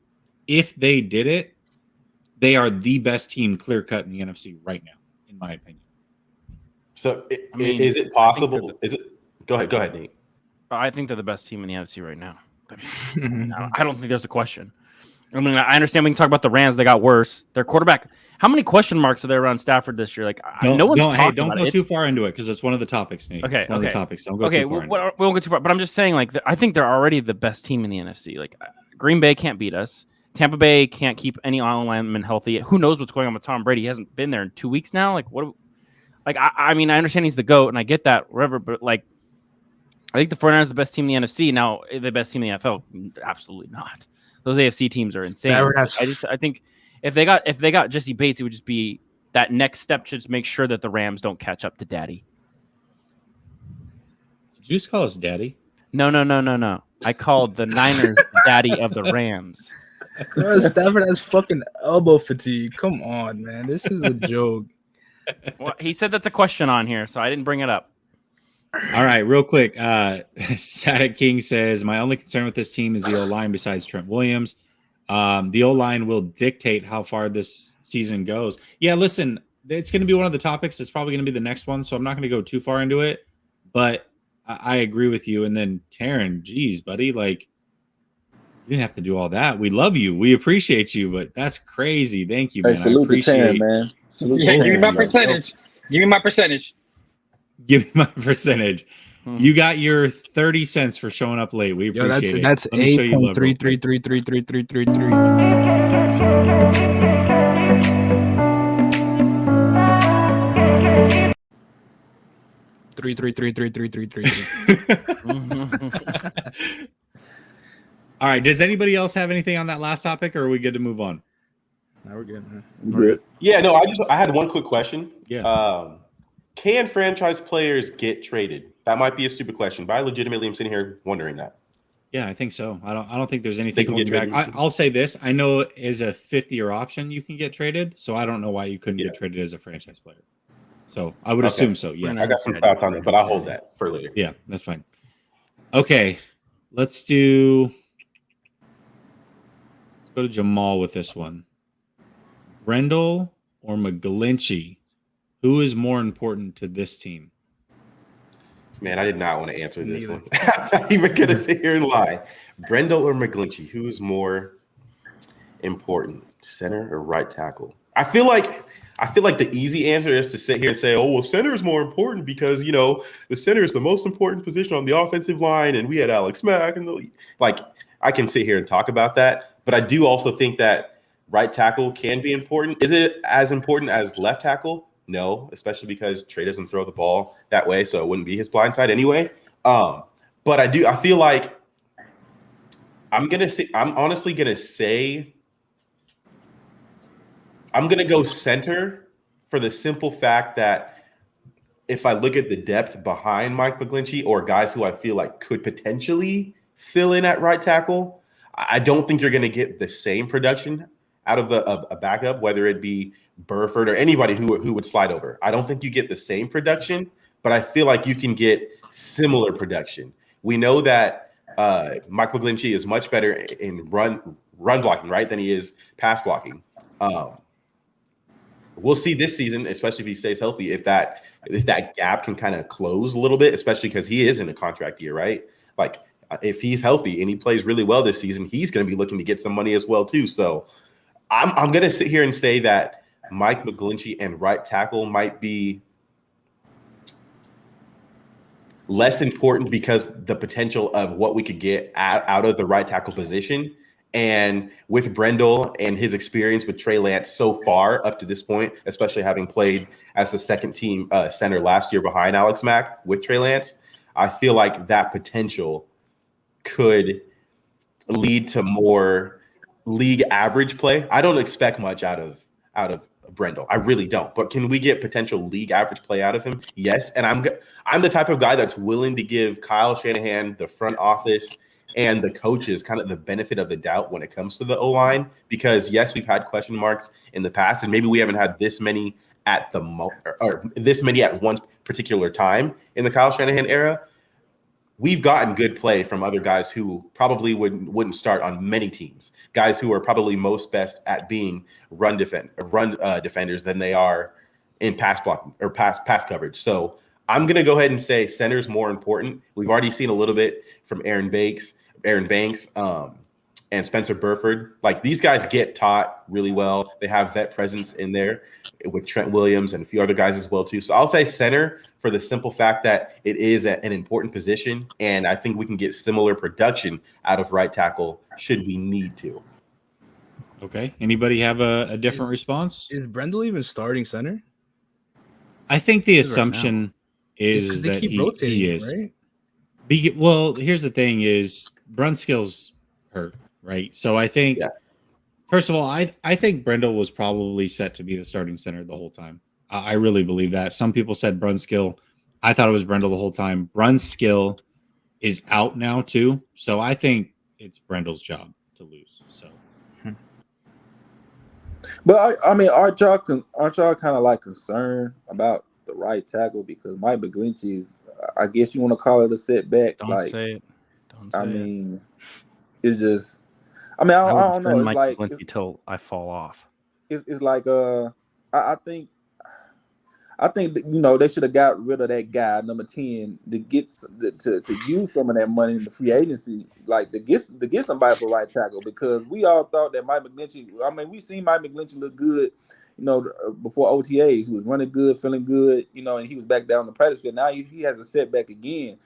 if they did it, they are the best team clear-cut in the NFC right now, in my opinion. So is it possible? Go ahead, Nate. I think they're the best team in the NFC right now. I don't think there's a question. I mean, I understand we can talk about the Rams. They got worse. Their quarterback. How many question marks are there around Stafford this year? Like, no one's talking don't about go it. too far into it because it's one of the topics, Nate. Okay, it's one of the topics. Don't go too far. We won't go too far. But I'm just saying, like, I think they're already the best team in the NFC. Like, Green Bay can't beat us. Tampa Bay can't keep any linemen healthy. Who knows what's going on with Tom Brady? He hasn't been there in 2 weeks now. Like, what? Like, I mean, I understand he's the GOAT, and I get that, whatever. But like, I think the 49ers are the best team in the NFC. Now, the best team in the NFL? Absolutely not. Those AFC teams are insane. I think if they got Jesse Bates, it would just be that next step should just make sure that the Rams don't catch up to Daddy. Did you just call us Daddy? No. I called the Niners Daddy of the Rams. Bro, Stafford has fucking elbow fatigue. Come on, man. This is a joke. Well, he said that's a question on here, so I didn't bring it up. All right, real quick. Sadak King says, my only concern with this team is the O-line besides Trent Williams. The O-line will dictate how far this season goes. Yeah, listen, it's going to be one of the topics. It's probably going to be the next one, so I'm not going to go too far into it. But I agree with you. And then Taryn, geez, buddy, like you didn't have to do all that. We love you. We appreciate you, but that's crazy. Thank you, Hey, man. I salute to appreciate. Taryn, man. Salute Yeah, to give me my Taryn. percentage. Give me my percentage. Give me my percentage. You got your 30 cents for showing up late. We Yo, appreciate it. that's Let me show you love real quick. 333333333. All right. Does anybody else have anything on that last topic, or are we good to move on? Now we're good, man. Good. Yeah, no, I had one quick question. Yeah. Can franchise players get traded? That might be a stupid question, but I legitimately am sitting here wondering that. Yeah, I think so. I don't think there's anything can get holding back. traded. I'll say this. I know as a 5th-year option you can get traded, so I don't know why you couldn't Yeah. get traded as a franchise player. So I would assume so, yes. I got some thoughts on it, but I'll hold that for later. Yeah, that's fine. Okay, let's go to Jamal with this one. Brendel or McGlinchey? Who is more important to this team? Man, I did not want to answer this Neither. one. I'm not even going to sit here and lie. Brendel or McGlinchey? Who is more important, center or right tackle? I feel like the easy answer is to sit here and say, oh, well, center is more important because, the center is the most important position on the offensive line. And we had Alex Mack. And I can sit here and talk about that. But I do also think that right tackle can be important. Is it as important as left tackle? No, especially because Trey doesn't throw the ball that way. So it wouldn't be his blind side anyway. But I feel like I'm honestly going to say I'm going to go center for the simple fact that if I look at the depth behind Mike McGlinchey or guys who I feel like could potentially fill in at right tackle, I don't think you're going to get the same production out of a backup, whether it be Burford or anybody who would slide over. I don't think you get the same production, but I feel like you can get similar production. We know that Mike McGlinchey is much better in run blocking, right, than he is pass blocking. We'll see this season, especially if he stays healthy, if that gap can kind of close a little bit, especially because he is in a contract year, right? Like if he's healthy and he plays really well this season, he's going to be looking to get some money as well too. So I'm going to sit here and say that Mike McGlinchey and right tackle might be less important because the potential of what we could get out of the right tackle position. And with Brendel and his experience with Trey Lance so far up to this point, especially having played as the second team center last year behind Alex Mack with Trey Lance, I feel like that potential could lead to more league average play. I don't expect much out of Brendel. I really don't. But can we get potential league average play out of him? Yes. And I'm the type of guy that's willing to give Kyle Shanahan, the front office, and the coaches kind of the benefit of the doubt when it comes to the O-line, because yes, we've had question marks in the past, and maybe we haven't had this many at this many at one particular time in the Kyle Shanahan era. We've gotten good play from other guys who probably wouldn't start on many teams, guys who are probably most best at being run defenders than they are in pass blocking or pass coverage. So I'm going to go ahead and say center's more important. We've already seen a little bit from Aaron Banks, and Spencer Burford. Like these guys get taught really well. They have vet presence in there with Trent Williams and a few other guys as well too. So I'll say center for the simple fact that it is an important position, and I think we can get similar production out of right tackle should we need to. Okay. Anybody have a different response? Is Brendel even starting center? I think the assumption is they that keep he rotating him, is. right? Well, here's the thing: is Brunskill's hurt, right? So I think, first of all, I think Brendel was probably set to be the starting center the whole time. I really believe that. Some people said Brunskill. I thought it was Brendel the whole time. Brunskill is out now too, so I think it's Brendel's job to lose. So, But I mean, aren't y'all kind of like concerned about the right tackle because Mike McGlinchey is, I guess you want to call it a setback. Don't say it. I mean, it's just. I mean, I don't know. It's Mike like McGlinchey till I fall off. it's like I think I think that, they should have got rid of that guy number 10 to get to use some of that money in the free agency, like to get somebody for right tackle, because we all thought that Mike McGlinchey. I mean, we seen Mike McGlinchey look good, before OTAs. He was running good, feeling good, and he was back down the practice field. Now he has a setback again.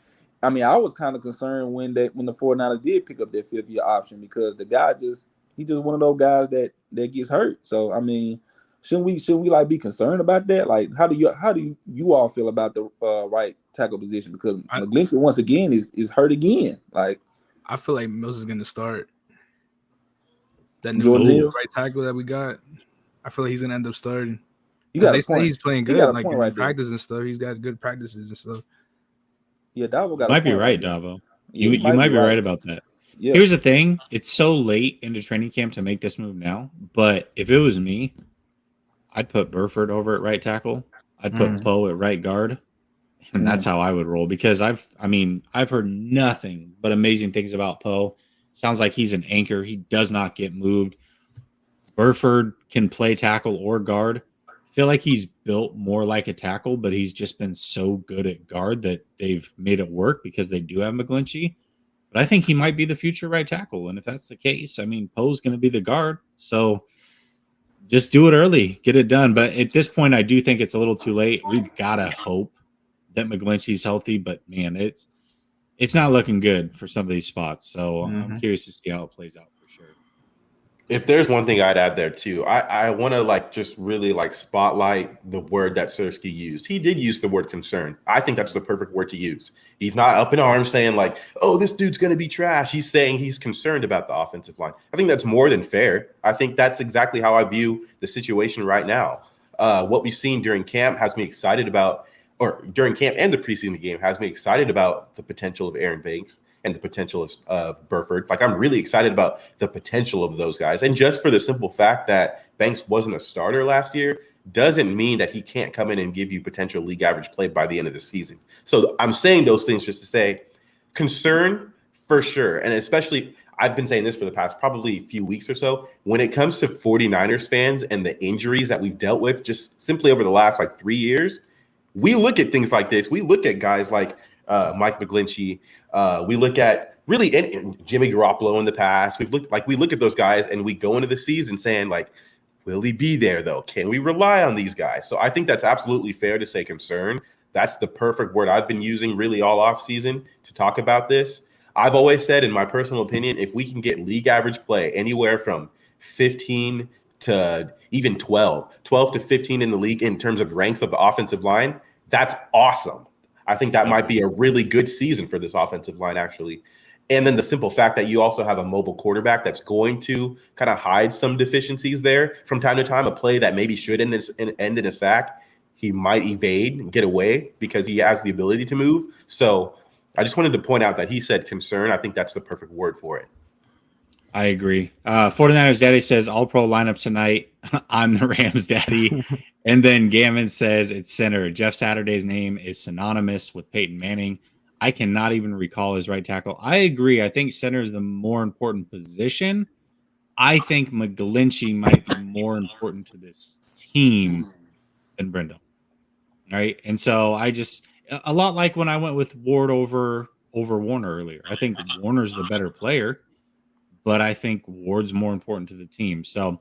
I mean, I was kind of concerned when the 49ers did pick up that 5th-year option, because the guy he's just one of those guys that gets hurt. So I mean, shouldn't we like be concerned about that? Like, how do you all feel about the right tackle position? Because McGlinchey once again is hurt again. Like, I feel like Mills is gonna start. That new Jordan Mills, right tackle that we got, I feel like he's gonna end up starting. They say he's playing good, like in right practice and stuff. He's got good practices and stuff. Yeah, Davo got. Might be right, Davo. Yeah, you might be right about that. Yeah. Here's the thing: it's so late into training camp to make this move now. But if it was me, I'd put Burford over at right tackle. I'd put Poe at right guard, and that's how I would roll. Because I've heard nothing but amazing things about Poe. Sounds like he's an anchor. He does not get moved. Burford can play tackle or guard. I feel like he's built more like a tackle, but he's just been so good at guard that they've made it work because they do have McGlinchey. But I think he might be the future right tackle. And if that's the case, I mean, Poe's going to be the guard. So just do it early, get it done. But at this point, I do think it's a little too late. We've got to hope that McGlinchey's healthy, but man, it's not looking good for some of these spots. So I'm curious to see how it plays out for sure. If there's one thing I'd add there too, I want to just really spotlight the word that Sersky used. He did use the word concern. I think that's the perfect word to use. He's not up in arms saying oh, this dude's going to be trash. He's saying he's concerned about the offensive line. I think that's more than fair. I think that's exactly how I view the situation right now. What we've seen during camp has me excited about, or during camp and the preseason game has me excited about the potential of Aaron Banks and the potential of Burford. I'm really excited about the potential of those guys. And just for the simple fact that Banks wasn't a starter last year doesn't mean that he can't come in and give you potential league average play by the end of the season. So I'm saying those things just to say concern for sure. And especially, I've been saying this for the past probably few weeks or so, when it comes to 49ers fans and the injuries that we've dealt with just simply over the last 3 years, we look at things like this. We look at guys like Mike McGlinchey. We look at really Jimmy Garoppolo in the past. We look at those guys and we go into the season saying will he be there though? Can we rely on these guys? So I think that's absolutely fair to say concern. That's the perfect word I've been using really all off season to talk about this. I've always said, in my personal opinion, if we can get league average play anywhere from 15 to even 12 to 15 in the league in terms of ranks of the offensive line, that's awesome. I think that might be a really good season for this offensive line, actually. And then the simple fact that you also have a mobile quarterback that's going to kind of hide some deficiencies there from time to time, a play that maybe should end in a sack, he might evade and get away because he has the ability to move. So I just wanted to point out that he said concern. I think that's the perfect word for it. I agree. 49ers Daddy says all-pro lineup tonight. I'm the Rams Daddy. And then Gammon says it's center. Jeff Saturday's name is synonymous with Peyton Manning. I cannot even recall his right tackle. I agree. I think center is the more important position. I think McGlinchey might be more important to this team than Brendo. Right? And so a lot like when I went with Ward over Warner earlier. I think Warner's the better player, but I think Ward's more important to the team. So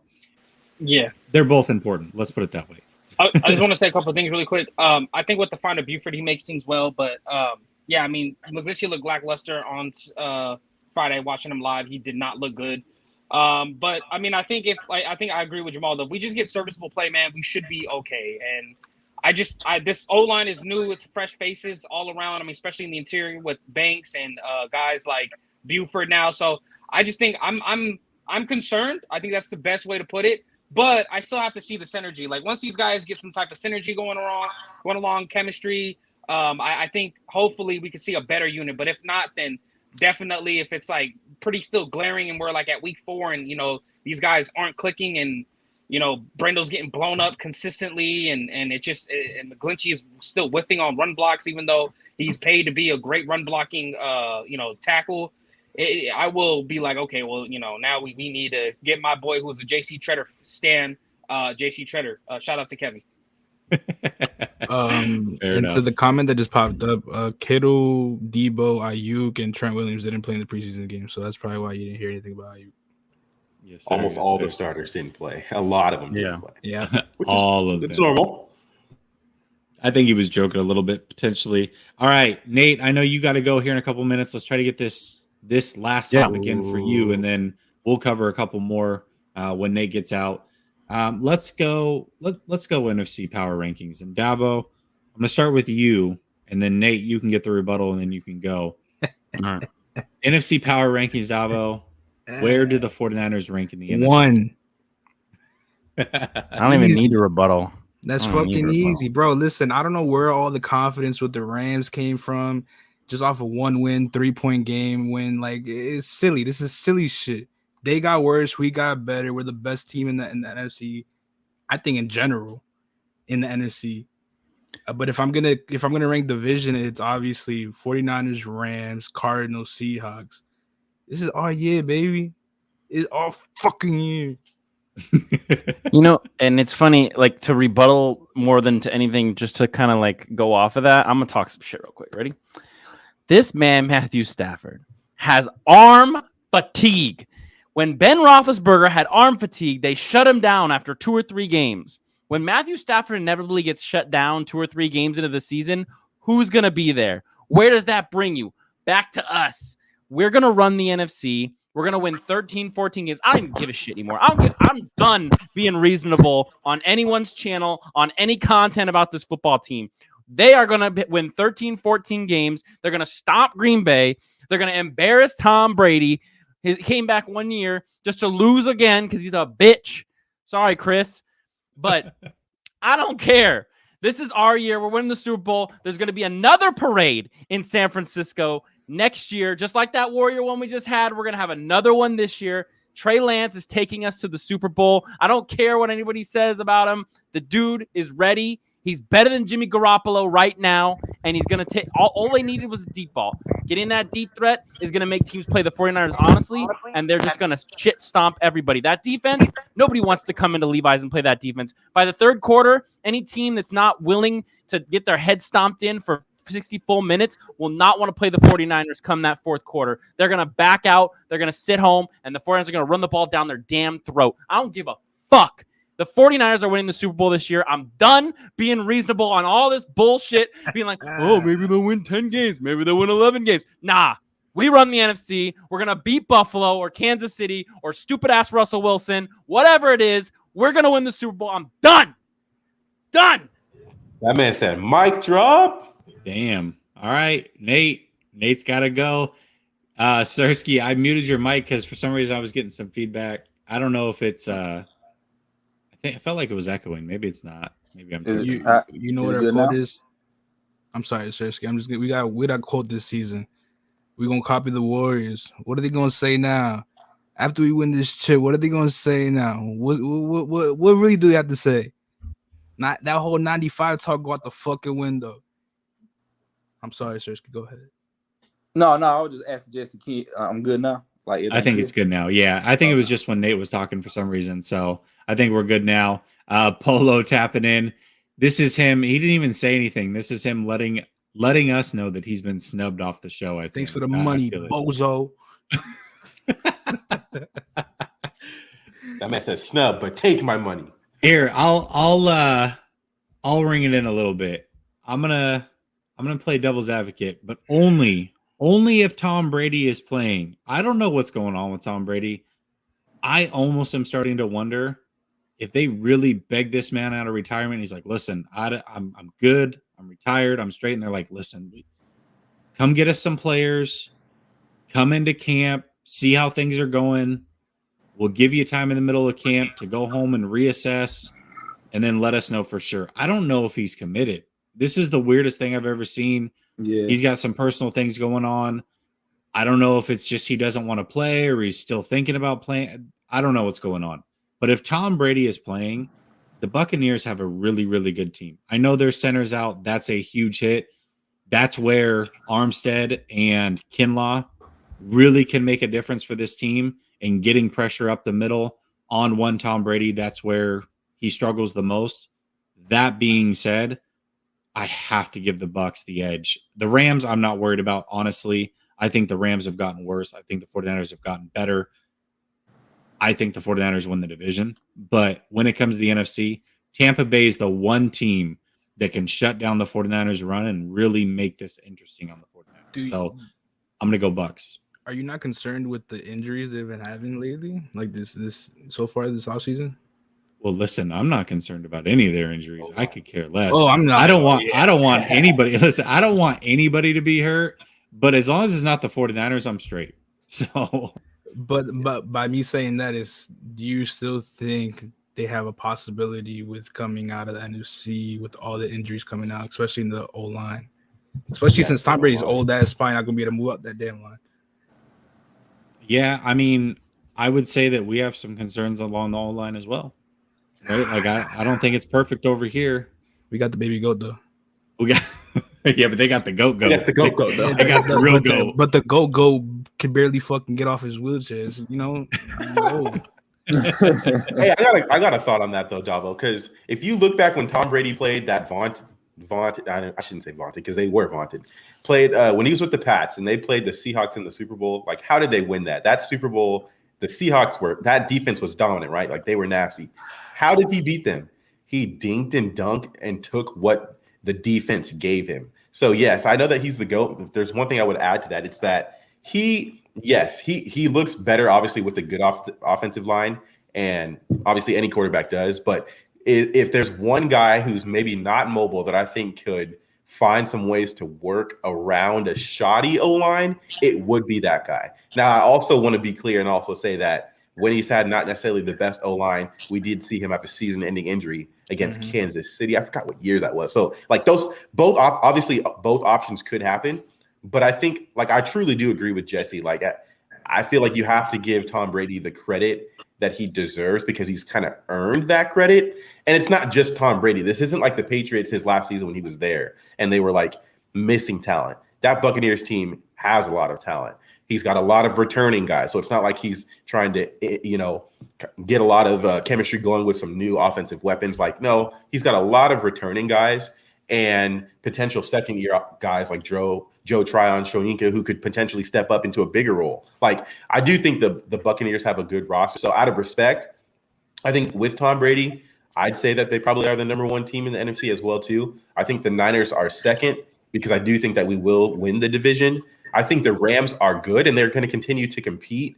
yeah, they're both important. Let's put it that way. I just want to say a couple of things really quick. I think with the find of Buford, he makes things well, but yeah, I mean, McGlinchey looked lackluster on Friday. Watching him live, he did not look good. But I mean, I think I agree with Jamal though. If we just get serviceable play, man, we should be okay. And this O line is new. It's fresh faces all around. I mean, especially in the interior with Banks and guys like Buford now. So I just think I'm concerned. I think that's the best way to put it. But I still have to see the synergy. Once these guys get some type of synergy going along, chemistry, I think hopefully we can see a better unit. But if not, then definitely if it's pretty still glaring and we're at week 4 and these guys aren't clicking and Brendo's getting blown up consistently and McGlinchey is still whiffing on run blocks even though he's paid to be a great run blocking tackle. I will be okay, well, now we need to get my boy who's a JC Treader stan, JC Treader. Shout out to Kevin. Fair and so enough. the comment that just popped up, Kittle, Debo, Aiyuk, and Trent Williams didn't play in the preseason game, so that's probably why you didn't hear anything about Aiyuk. Yes, sir, Almost yes, all sir. the starters didn't play. A lot of them Yeah. didn't play. Yeah, All of It's them. normal. I think he was joking a little bit potentially. All right, Nate, I know you got to go here in a couple minutes. Let's try to get this last Yeah. topic in for you, and then we'll cover a couple more when Nate gets out. Let's go NFC power rankings. And Davo, I'm gonna start with you, and then Nate, you can get the rebuttal, and then you can go. All right. NFC power rankings, Davo. Where did the 49ers rank in the NFC? 1. I don't even Easy. need a rebuttal. That's I don't need fucking a rebuttal. easy, bro. Listen, I don't know where all the confidence with the Rams came from. Just off of 1 win, 3-point game win. Like, it's silly. This is silly shit. They got worse. We got better. We're the best team in the NFC. I think in general in the NFC. But if I'm gonna rank division, it's obviously 49ers, Rams, Cardinals, Seahawks. This is our year, baby. It's our fucking year. And it's funny, like, to rebuttal more than to anything, just to kind of like go off of that. I'm gonna talk some shit real quick. Ready? This man, Matthew Stafford, has arm fatigue. When Ben Roethlisberger had arm fatigue, they shut him down after 2 or 3 games. When Matthew Stafford inevitably gets shut down 2 or 3 games into the season, who's gonna be there? Where does that bring you? Back to us. We're gonna run the NFC. We're going to win 13, 14 games. I don't even give a shit anymore. I'm done being reasonable on anyone's channel, on any content about this football team. They are going to win 13, 14 games. They're going to stop Green Bay. They're going to embarrass Tom Brady. He came back 1 year just to lose again because he's a bitch. Sorry, Chris. But I don't care. This is our year. We're winning the Super Bowl. There's going to be another parade in San Francisco next year, just like that Warrior one we just had. We're going to have another one this year. Trey Lance is taking us to the Super Bowl. I don't care what anybody says about him. The dude is ready. He's better than Jimmy Garoppolo right now, and he's going to take all they needed was a deep ball. Getting that deep threat is going to make teams play the 49ers honestly, and they're just going to shit stomp everybody. That defense, nobody wants to come into Levi's and play that defense. By the third quarter, any team that's not willing to get their head stomped in for 60 full minutes will not want to play the 49ers come that fourth quarter. They're going to back out. They're going to sit home, and the 49ers are going to run the ball down their damn throat. I don't give a fuck. The 49ers are winning the Super Bowl this year. I'm done being reasonable on all this bullshit, being like, oh, maybe they'll win 10 games. Maybe they'll win 11 games. Nah, we run the NFC. We're going to beat Buffalo or Kansas City or stupid-ass Russell Wilson. Whatever it is, we're going to win the Super Bowl. I'm done. Done. That man said, mic drop. Damn. All right, Nate. Nate's got to go. Sersky, I muted your mic because for some reason I was getting some feedback. I don't know if it's I felt like it was echoing. Maybe it's not. Maybe I'm. You know what our quote is? I'm sorry, Sersky. We got a quote this season. We're gonna copy the Warriors. What are they gonna say now? After we win this chip, what are they gonna say now? What really do they have to say? Not that whole 95 talk go out the fucking window. I'm sorry, Sersky. Go ahead. No, I was just asking Jesse. I'm good now. Like, I think it's good now. Yeah, I think it was just when Nate was talking for some reason. So I think we're good now. Polo tapping in. This is him. He didn't even say anything. This is him letting us know that he's been snubbed off the show. I think. Thanks for the money, bozo. That man said snub, but take my money. Here, I'll ring it in a little bit. I'm gonna play devil's advocate, but only if Tom Brady is playing. I don't know what's going on with Tom Brady. I almost am starting to wonder if they really beg this man out of retirement. He's like, listen, I'm good. I'm retired. I'm straight. And they're like, listen, come get us some players. Come into camp. See how things are going. We'll give you time in the middle of camp to go home and reassess and then let us know for sure. I don't know if he's committed. This is the weirdest thing I've ever seen. Yeah. He's got some personal things going on. I don't know if it's just he doesn't want to play or he's still thinking about playing. I don't know what's going on. But if Tom Brady is playing, the Buccaneers have a really, really good team. I know their center's out. That's a huge hit. That's where Armstead and Kinlaw really can make a difference for this team and getting pressure up the middle on one Tom Brady. That's where he struggles the most. That being said, I have to give the Bucs the edge. The Rams, I'm not worried about, honestly. I think the Rams have gotten worse. I think the 49ers have gotten better. I think the 49ers win the division. But when it comes to the NFC, Tampa Bay is the one team that can shut down the 49ers run and really make this interesting on the 49ers. So I'm going to go Bucs. Are you not concerned with the injuries they've been having lately? Like this so far this offseason? Well, listen, I'm not concerned about any of their injuries. I could care less. Oh, I'm not. I don't want anybody. Listen, I don't want anybody to be hurt, but as long as it's not the 49ers, I'm straight. So, but by me saying that do you still think they have a possibility with coming out of the NFC with all the injuries coming out, especially in the O-line? Especially since Tom Brady's old ass, probably not gonna be able to move up that damn line. Yeah, I mean, I would say that we have some concerns along the O-line as well. Right? Like I don't think it's perfect over here. We got the baby goat though. We got yeah, but they got the goat. They got the goat though. They got the real goat. But the goat can barely fucking get off his wheelchair. You know. Hey, I got a thought on that though, Davo. Because if you look back when Tom Brady played that vaunted, I shouldn't say vaunted because they were vaunted. Played when he was with the Pats and they played the Seahawks in the Super Bowl. Like, how did they win that? That Super Bowl, the Seahawks that defense was dominant, right? Like they were nasty. How did he beat them? He dinked and dunked and took what the defense gave him. So yes, I know that he's the GOAT. If there's one thing I would add to that, it's that he looks better, obviously, with a good offensive line, and obviously any quarterback does. But if there's one guy who's maybe not mobile that I think could find some ways to work around a shoddy O-line, it would be that guy. Now, I also want to be clear and also say that when he's had not necessarily the best O-line, we did see him have a season-ending injury against Kansas City. I forgot what years that was. So, like both options could happen. But I think, like, I truly do agree with Jesse. Like, I feel like you have to give Tom Brady the credit that he deserves because he's kind of earned that credit. And it's not just Tom Brady. This isn't like the Patriots his last season when he was there and they were like missing talent. That Buccaneers team has a lot of talent. He's got a lot of returning guys. So it's not like he's trying to, get a lot of chemistry going with some new offensive weapons. Like, no, he's got a lot of returning guys and potential second-year guys like Joe Tryon, Shoyinka, who could potentially step up into a bigger role. Like, I do think the Buccaneers have a good roster. So out of respect, I think with Tom Brady, I'd say that they probably are the number one team in the NFC as well, too. I think the Niners are second because I do think that we will win the division. I think the Rams are good, and they're going to continue to compete.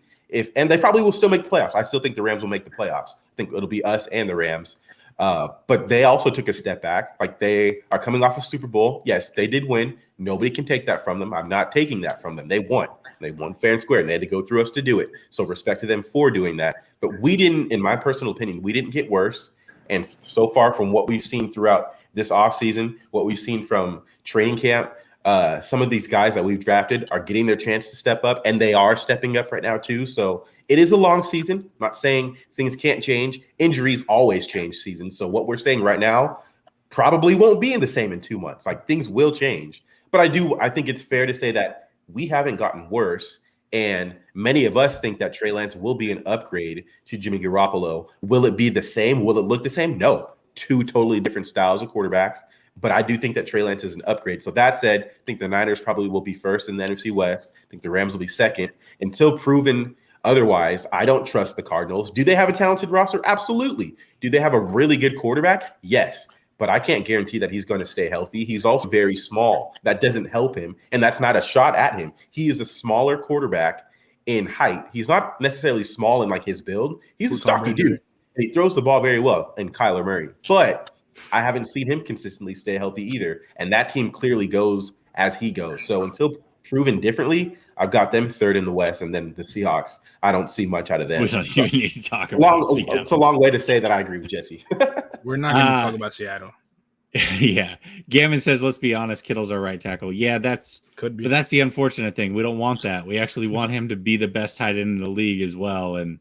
And they probably will still make the playoffs. I still think the Rams will make the playoffs. I think it'll be us and the Rams. But they also took a step back. Like, they are coming off a Super Bowl. Yes, they did win. Nobody can take that from them. I'm not taking that from them. They won. They won fair and square, and they had to go through us to do it. So respect to them for doing that. But we didn't, in my personal opinion, we didn't get worse. And so far from what we've seen throughout this offseason, what we've seen from training camp, some of these guys that we've drafted are getting their chance to step up, and they are stepping up right now too. So it is a long season. I'm not saying things can't change. Injuries always change seasons. So what we're saying right now probably won't be the same in 2 months. Like, things will change. But I think it's fair to say that we haven't gotten worse. And many of us think that Trey Lance will be an upgrade to Jimmy Garoppolo. Will it be the same? Will it look the same? No. Two totally different styles of quarterbacks. But I do think that Trey Lance is an upgrade. So that said, I think the Niners probably will be first in the NFC West. I think the Rams will be second. Until proven otherwise, I don't trust the Cardinals. Do they have a talented roster? Absolutely. Do they have a really good quarterback? Yes. But I can't guarantee that he's going to stay healthy. He's also very small. That doesn't help him. And that's not a shot at him. He is a smaller quarterback in height. He's not necessarily small in like his build. He's a stocky dude. And he throws the ball very well in Kyler Murray. But I haven't seen him consistently stay healthy either. And that team clearly goes as he goes. So until proven differently, I've got them third in the West, and then the Seahawks, I don't see much out of them. We don't even need to talk about Seattle. It's a long way to say that I agree with Jesse. We're not going to talk about Seattle. Yeah. Gammon says, let's be honest, Kittle's our right tackle. Yeah, could be. But that's the unfortunate thing. We don't want that. We actually want him to be the best tight end in the league as well. And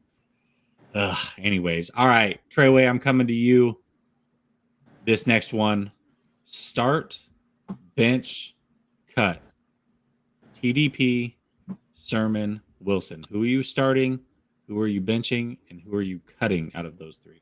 anyways. All right, Treyway, I'm coming to you. This next one, start, bench, cut. TDP, Sermon, Wilson. Who are you starting? Who are you benching? And who are you cutting out of those three?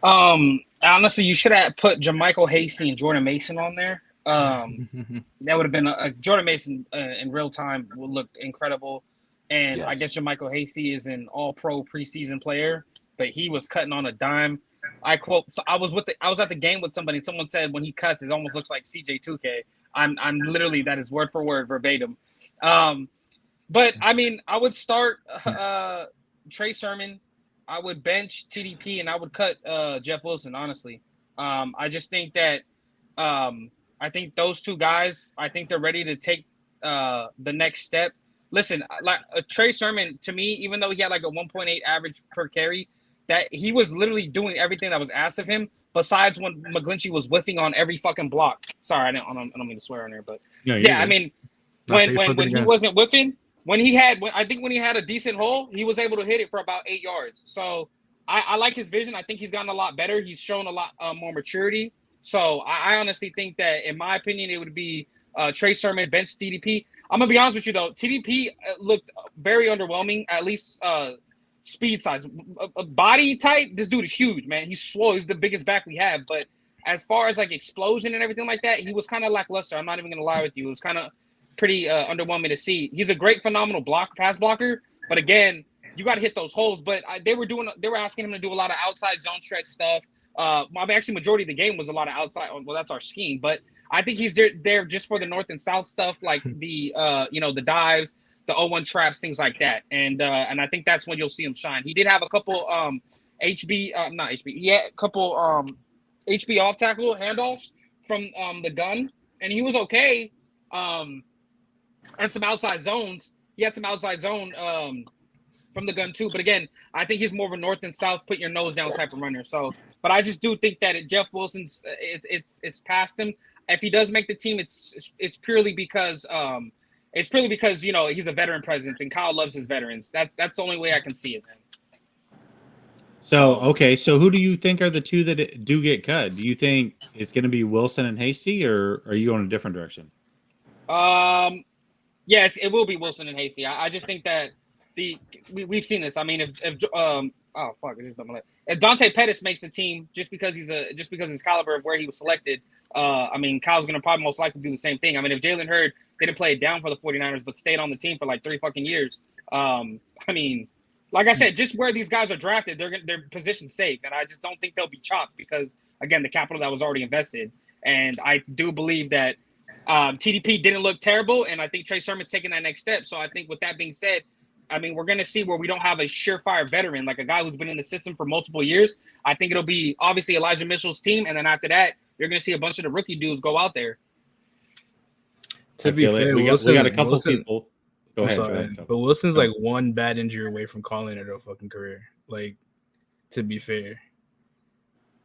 Honestly, you should have put JaMychal Hasty and Jordan Mason on there. That would have been a Jordan Mason in real time would look incredible. And I guess Yes. JaMychal Hasty is an all-pro preseason player, but he was cutting on a dime. I quote. So I was at the game with somebody. And someone said when he cuts, it almost looks like CJ2K. I'm literally that is word for word verbatim. But I mean, I would start Trey Sermon. I would bench TDP and I would cut Jeff Wilson. Honestly, I just think that I think those two guys. I think they're ready to take the next step. Listen, like Trey Sermon, to me, even though he had like a 1.8 average per carry, that he was literally doing everything that was asked of him. Besides when McGlinchey was whiffing on every fucking block. Sorry, I don't mean to swear on there, but yeah, I mean, when he wasn't whiffing, when he had a decent hole, he was able to hit it for about 8 yards. So I like his vision. I think he's gotten a lot better. He's shown a lot more maturity. So I honestly think that, in my opinion, it would be Trey Sermon, bench TDP. I'm gonna be honest with you though. TDP looked very underwhelming. At least speed size, body type. This dude is huge, man. He's swole. He's the biggest back we have. But as far as like explosion and everything like that, he was kind of lackluster. I'm not even gonna lie with you. It was kind of pretty underwhelming to see. He's a great, phenomenal pass blocker. But again, you got to hit those holes. But they were asking him to do a lot of outside zone stretch stuff. Actually, majority of the game was a lot of outside. Well, that's our scheme, but I think he's there just for the north and south stuff, like the the dives, the 0-1 traps, things like that. And I think that's when you'll see him shine. He did have a couple He had a couple HB off tackle handoffs from the gun, and he was okay. And some outside zones. He had some outside zone from the gun too. But again, I think he's more of a north and south, put your nose down type of runner. So, but I just do think that Jeff Wilson's it's past him. If he does make the team, it's purely because he's a veteran presence and Kyle loves his veterans. That's the only way I can see it, man. So so who do you think are the two that do get cut? Do you think it's going to be Wilson and Hasty, or are you going a different direction? Yeah, it will be Wilson and Hasty. I just think that we've seen this. I mean, if Dante Pettis makes the team just because his caliber of where he was selected, I mean, Kyle's gonna probably most likely do the same thing. I mean, if Jalen Hurd didn't play it down for the 49ers but stayed on the team for like 3 fucking years, I mean, like I said, just where these guys are drafted, their position's safe, and I just don't think they'll be chopped because again, the capital that was already invested, and I do believe that. TDP didn't look terrible, and I think Trey Sermon's taking that next step. So I think with that being said, I mean, we're going to see where we don't have a surefire veteran, like a guy who's been in the system for multiple years. I think it'll be obviously Elijah Mitchell's team, and then after that, you're going to see a bunch of the rookie dudes go out there. To be fair, we got a couple people. Go ahead. But Wilson's like one bad injury away from calling it a fucking career. Like, to be fair,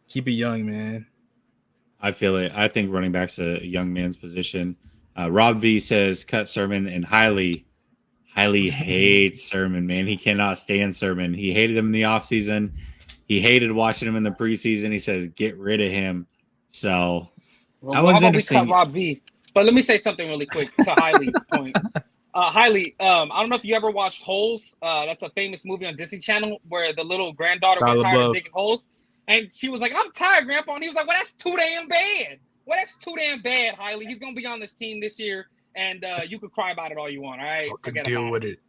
keep it young, man. I feel it. I think running back's a young man's position. Rob V says cut Sermon, and highly hates Sermon, man. He cannot stand Sermon. He hated him in the offseason. He hated watching him in the preseason. He says get rid of him. So that one's interesting. We cut Rob V? But let me say something really quick to Hiley's point. Hiley, I don't know if you ever watched Holes. That's a famous movie on Disney Channel where the little granddaughter was tired of digging holes. And she was like, I'm tired, Grandpa. And he was like, well, that's too damn bad. Hiley. He's going to be on this team this year, and you could cry about it all you want, all right? Deal with it.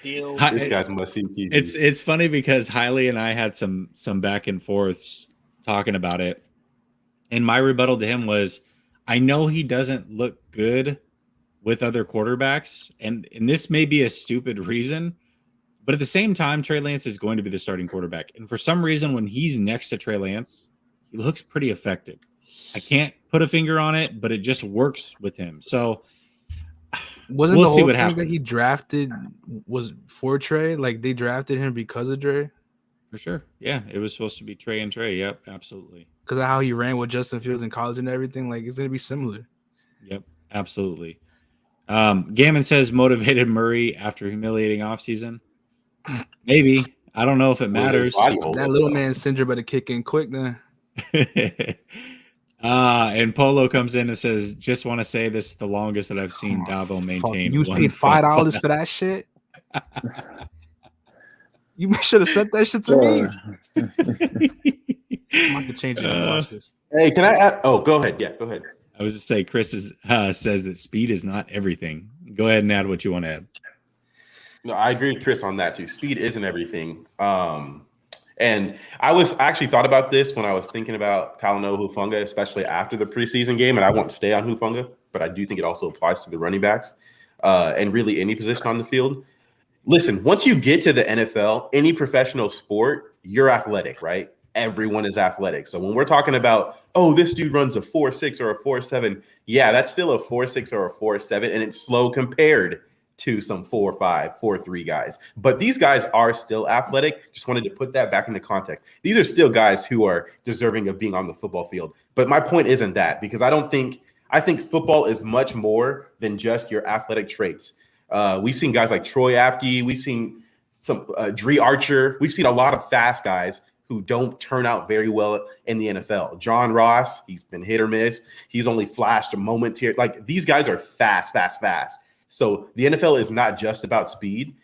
This guy's must see TV. It's funny because Hiley and I had some back and forths talking about it. And my rebuttal to him was, I know he doesn't look good with other quarterbacks, and this may be a stupid reason, but at the same time, Trey Lance is going to be the starting quarterback. And for some reason, when he's next to Trey Lance, he looks pretty effective. I can't put a finger on it, but it just works with him. So we'll see what happens. That he drafted was for Trey? Like they drafted him because of Trey? For sure. Yeah, it was supposed to be Trey and Trey. Yep, absolutely. Because of how he ran with Justin Fields in college and everything, like it's going to be similar. Yep, absolutely. Gammon says motivated Murray after humiliating offseason. Maybe. I don't know if it matters. That little man syndrome better kick in quick then. And Polo comes in and says, just want to say this is the longest that I've seen Dabo maintain. You paid $5 for that shit? You should have said that shit to me. Uh, I'm about to change it. Watch this. Hey, can I add? Oh, go ahead. Yeah, go ahead. I was just say Chris says that speed is not everything. Go ahead and add what you want to add. No, I agree with Chris on that too. Speed isn't everything. And I actually thought about this when I was thinking about Talanoa Hufanga, especially after the preseason game. And I won't stay on Hufanga, but I do think it also applies to the running backs and really any position on the field. Listen, once you get to the NFL, any professional sport, you're athletic, right? Everyone is athletic. So when we're talking about, oh, this dude runs a 4.6 or a 4.7, yeah, that's still a 4.6 or a 4.7, and it's slow compared to some 4.5, 4.3 guys. But these guys are still athletic. Just wanted to put that back into context. These are still guys who are deserving of being on the football field. But my point isn't that, because I think football is much more than just your athletic traits. We've seen guys like Troy Apke. We've seen some Dree Archer. We've seen a lot of fast guys who don't turn out very well in the NFL. John Ross, he's been hit or miss. He's only flashed moments here. Like, these guys are fast. So the NFL is not just about speed.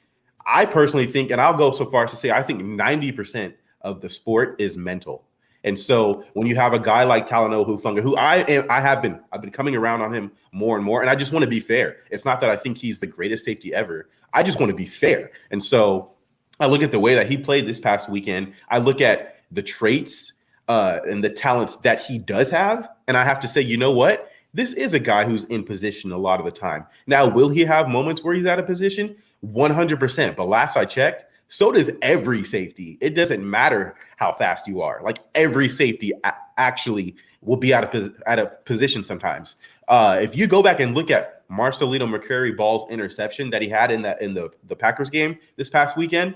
I personally think, and I'll go so far as to say, I think 90% of the sport is mental. And so when you have a guy like Talanoa Hufanga, who I've been coming around on him more and more, and I just want to be fair. It's not that I think he's the greatest safety ever. I just want to be fair. And so I look at the way that he played this past weekend. I look at the traits and the talents that he does have, and I have to say, you know what? This is a guy who's in position a lot of the time. Now, will he have moments where he's out of position? 100%. But last I checked, so does every safety. It doesn't matter how fast you are. Like, every safety actually will be out of position sometimes. If you go back and look at Marcelino McCrary-Ball's interception that he had in the Packers game this past weekend,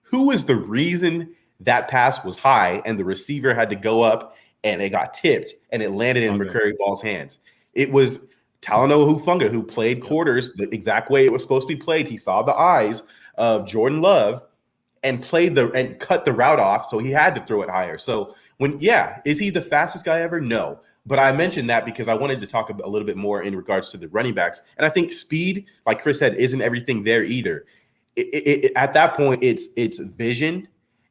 who is the reason that pass was high and the receiver had to go up and it got tipped and it landed in McCrary-Ball's hands? It was Talanoa Hufanga, who played quarters the exact way it was supposed to be played. He saw the eyes of Jordan Love and cut the route off, so he had to throw it higher. So is he the fastest guy ever? No. But I mentioned that because I wanted to talk a little bit more in regards to the running backs. And I think speed, like Chris said, isn't everything there either. At that point, it's vision,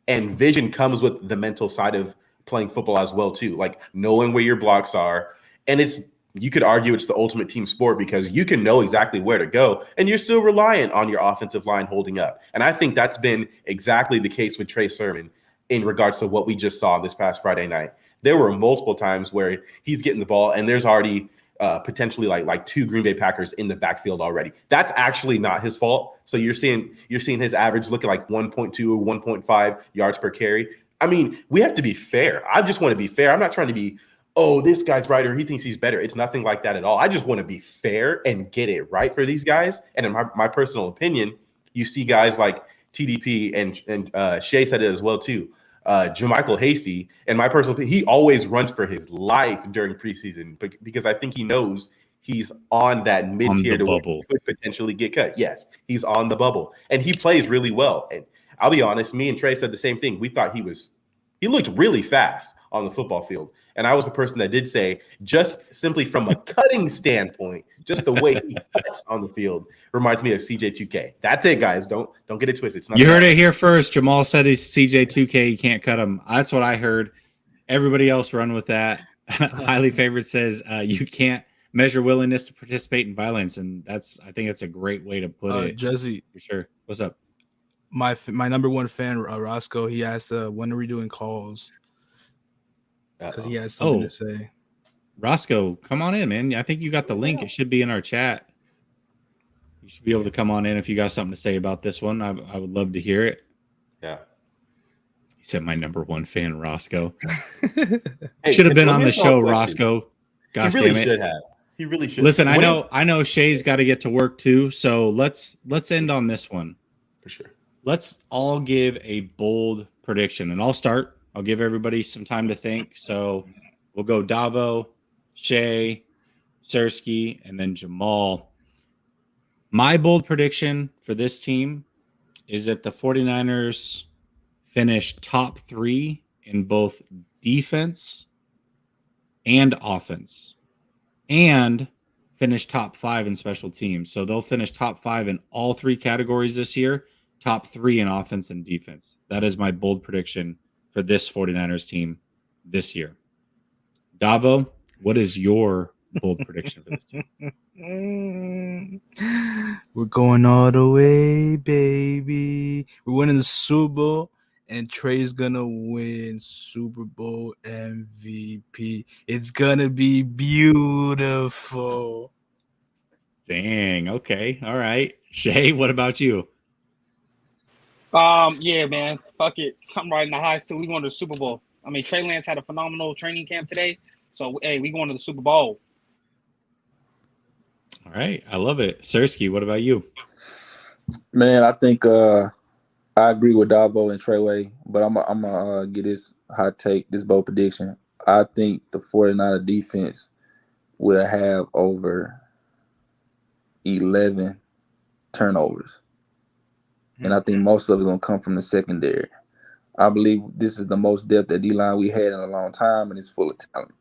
and vision comes with the mental side of playing football as well too, like knowing where your blocks are. And you could argue it's the ultimate team sport because you can know exactly where to go and you're still reliant on your offensive line holding up. And I think that's been exactly the case with Trey Sermon in regards to what we just saw this past Friday night. There were multiple times where he's getting the ball and there's already potentially like two Green Bay Packers in the backfield already. That's actually not his fault. So you're seeing his average looking like 1.2 or 1.5 yards per carry. I mean, we have to be fair. I just want to be fair. I'm not trying to be, oh, this guy's right or he thinks he's better. It's nothing like that at all. I just want to be fair and get it right for these guys. And in my personal opinion, you see guys like TDP and Shea said it as well too. Jermichael Hasty, and my personal opinion, he always runs for his life during preseason because I think he knows he's on that mid-tier to where he could potentially get cut. Yes, he's on the bubble. And he plays really well. And I'll be honest, me and Trey said the same thing. We thought he looked really fast on the football field. And I was the person that did say, just simply from a cutting standpoint, just the way he cuts on the field reminds me of CJ2K. That's it, guys. Don't get it twisted. You heard it here first. Jamal said he's CJ2K. You can't cut him. That's what I heard. Everybody else run with that. Highly Favored says you can't measure willingness to participate in violence. And I think that's a great way to put it. Jesse. For sure. What's up? My number one fan, Roscoe, he asked, when are we doing calls? Because he has something to say. Roscoe, come on in, man. I think you got the link. It should be in our chat. You should be able to come on in if you got something to say about this one. I would love to hear it. Yeah. He said my number one fan, Roscoe. Hey, should have been on the show, Roscoe. Gosh, he really damn it. should have. He really should. Listen, I know Shay's got to get to work too, so let's end on this one. For sure. Let's all give a bold prediction, and I'll start. I'll give everybody some time to think. So we'll go Davo, Shay, Sersky, and then Jamal. My bold prediction for this team is that the 49ers finish top 3 in both defense and offense, and finish top 5 in special teams. So they'll finish top 5 in all 3 categories this year. top 3 in offense and defense. That is my bold prediction for this 49ers team this year. Davo, what is your bold prediction for this team? We're going all the way, baby. We're winning the Super Bowl, and Trey's gonna win Super Bowl MVP. It's gonna be beautiful. Dang. Okay. All right. Shay, what about you? Yeah, man. Fuck it. I'm riding the highs too. We going to the Super Bowl. I mean, Trey Lance had a phenomenal training camp today. So, hey, we going to the Super Bowl. All right. I love it. Sersky, what about you? Man, I think I agree with Davo and Treyway, but I'm gonna get this hot take, this bold prediction. I think the 49er defense will have over 11 turnovers. And I think most of it going to come from the secondary. I believe this is the most depth at D-line we had in a long time, and it's full of talent.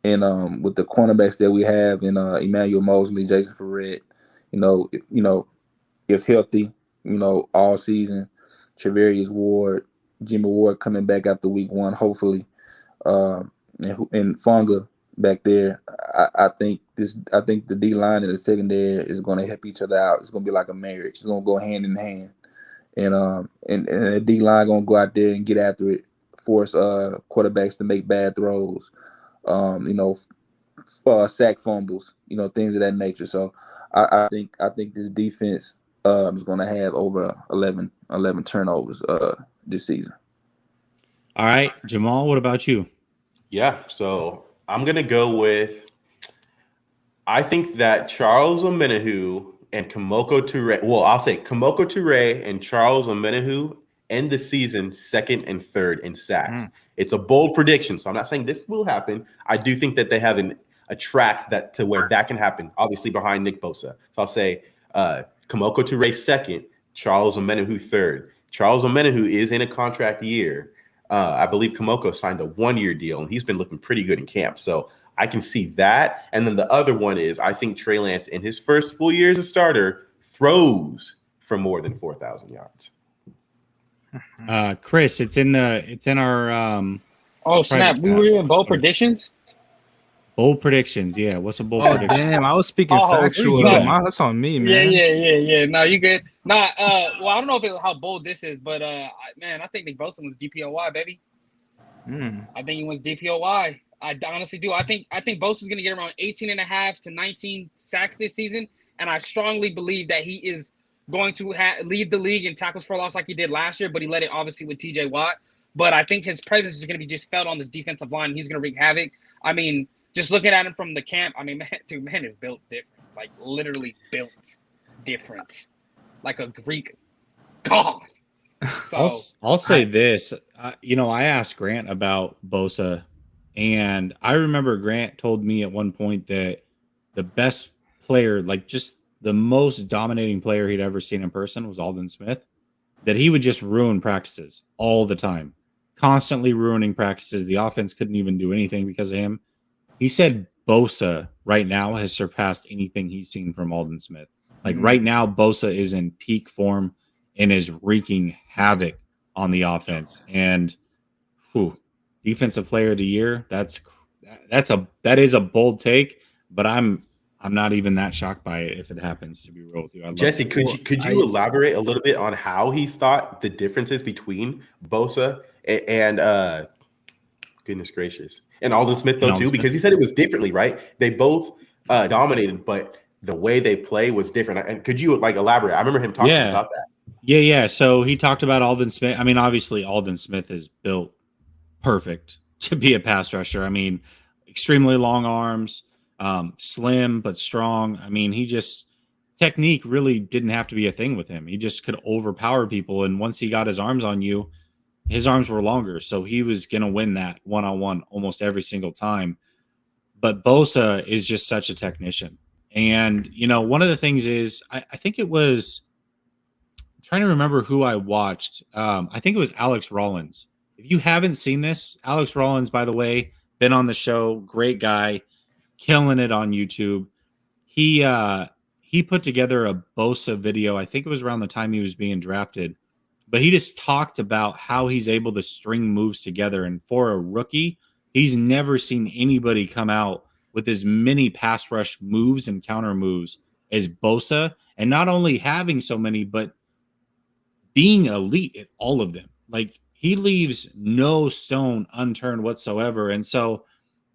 And with the cornerbacks that we have in Emmanuel Mosley, Jason Verrett, if healthy, all season, Trevarius Ward, Jimmy Ward coming back after week 1, hopefully, and Funga back there. I think the D-line and the secondary is going to help each other out. It's going to be like a marriage. It's going to go hand in hand. And the D-line going to go out there and get after it, force quarterbacks to make bad throws, sack fumbles, things of that nature. So I think this defense is going to have over 11 turnovers this season. All right, Jamal, what about you? Yeah, so I'm going to go with, I think that Charles Omenihu and Kamoko Toure, well, I'll say Kamoko Toure and Charles Omenihu end the season 2nd and 3rd in sacks. It's a bold prediction, so I'm not saying this will happen. I do think that they have a track that to where that can happen, obviously behind Nick Bosa. So I'll say Kamoko Toure 2nd, Charles Omenihu 3rd. Charles Omenihu is in a contract year. I believe Kamoko signed a 1-year deal, and he's been looking pretty good in camp. So I can see that. And then the other one is I think Trey Lance, in his first full year as a starter, throws for more than 4,000 yards. Chris, it's in our Oh, snap. We were in bold predictions? bold predictions. Yeah. What's a bold prediction? Damn, I was speaking Oh, factual. snap. That's on me, man. Yeah. No, you good. Nah, well, I don't know how bold this is, but I think Nick Bosa was DPOY, baby. I think he was DPOY. I honestly do. I think Bosa's going to get around 18.5 to 19 sacks this season, and I strongly believe that he is going to lead the league in tackles for loss like he did last year, but he led it obviously with TJ Watt. But I think his presence is going to be just felt on this defensive line. He's going to wreak havoc. I mean, just looking at him from the camp, I mean, man is built different, like literally built different, like a Greek god. So I'll say this. I asked Grant about Bosa, and I remember Grant told me at one point that the best player, like just the most dominating player he'd ever seen in person, was Aldon Smith. That he would just ruin practices all the time, constantly ruining practices. The offense couldn't even do anything because of him. He said Bosa right now has surpassed anything he's seen from Aldon Smith. Like right now, Bosa is in peak form and is wreaking havoc on the offense. And defensive player of the year, that is a bold take, but I'm not even that shocked by it if it happens, to be real with you. Jesse, could you elaborate a little bit on how he thought the differences between Bosa and goodness gracious, and Aldon Smith though too? Because he said it was differently, right? They both dominated, but the way they play was different. And could you elaborate? I remember him talking about that. Yeah. So he talked about Aldon Smith. I mean, obviously Aldon Smith is built perfect to be a pass rusher. I mean, extremely long arms, slim but strong. I mean, technique really didn't have to be a thing with him. He just could overpower people. And once he got his arms on you, his arms were longer. So he was going to win that one-on-one almost every single time. But Bosa is just such a technician. And, one of the things is, I think it was, I'm trying to remember who I watched. I think it was Alex Rollins. If you haven't seen this, Alex Rollins, by the way, been on the show, great guy, killing it on YouTube. He he put together a Bosa video. I think it was around the time he was being drafted, but he just talked about how he's able to string moves together. And for a rookie, he's never seen anybody come out with as many pass rush moves and counter moves as Bosa. And not only having so many, but being elite at all of them. Like, he leaves no stone unturned whatsoever. And so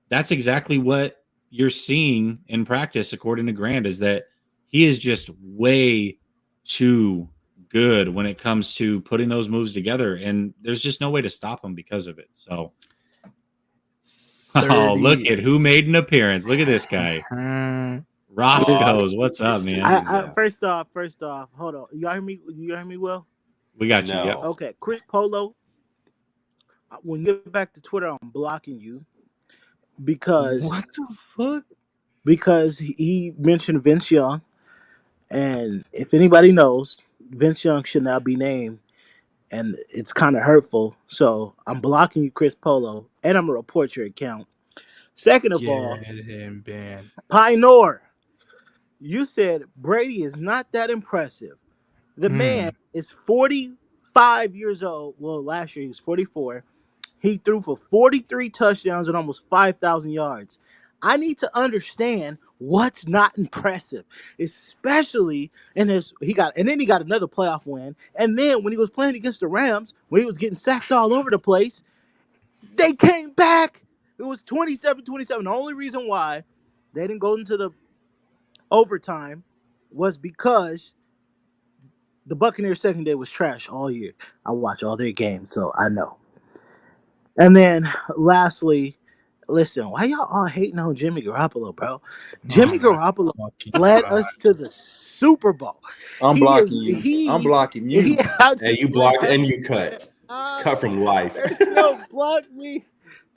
that's exactly what you're seeing in practice, according to Grant, is that he is just way too good when it comes to putting those moves together. And there's just no way to stop him because of it. So, 30. oh, look at who made an appearance. Look at this guy. Roscoe's. What's up, man? First off, hold on. You hear me? You hear me, Will? We got you. No. Yep. Okay, Chris Polo. When you get back to Twitter, I'm blocking you because What the fuck? Because he mentioned Vince Young, and if anybody knows, Vince Young should not be named, and it's kind of hurtful. So I'm blocking you, Chris Polo, and I'm gonna report your account. Second of all, Get him banned. Pioneer, you said Brady is not that impressive. The man is 45 years old. Well, last year he was 44. He threw for 43 touchdowns and almost 5,000 yards. I need to understand what's not impressive, especially in this. He got another playoff win. And then when he was playing against the Rams, when he was getting sacked all over the place, they came back. It was 27-27. The only reason why they didn't go into the overtime was because the Buccaneers secondary was trash all year. I watch all their games, so I know. And then lastly, listen, why y'all all hating on Jimmy Garoppolo, bro? Jimmy Garoppolo led us to the Super Bowl. I'm blocking you. I'm blocking you. Hey, you blocked and you cut. Cut from life. No, block me.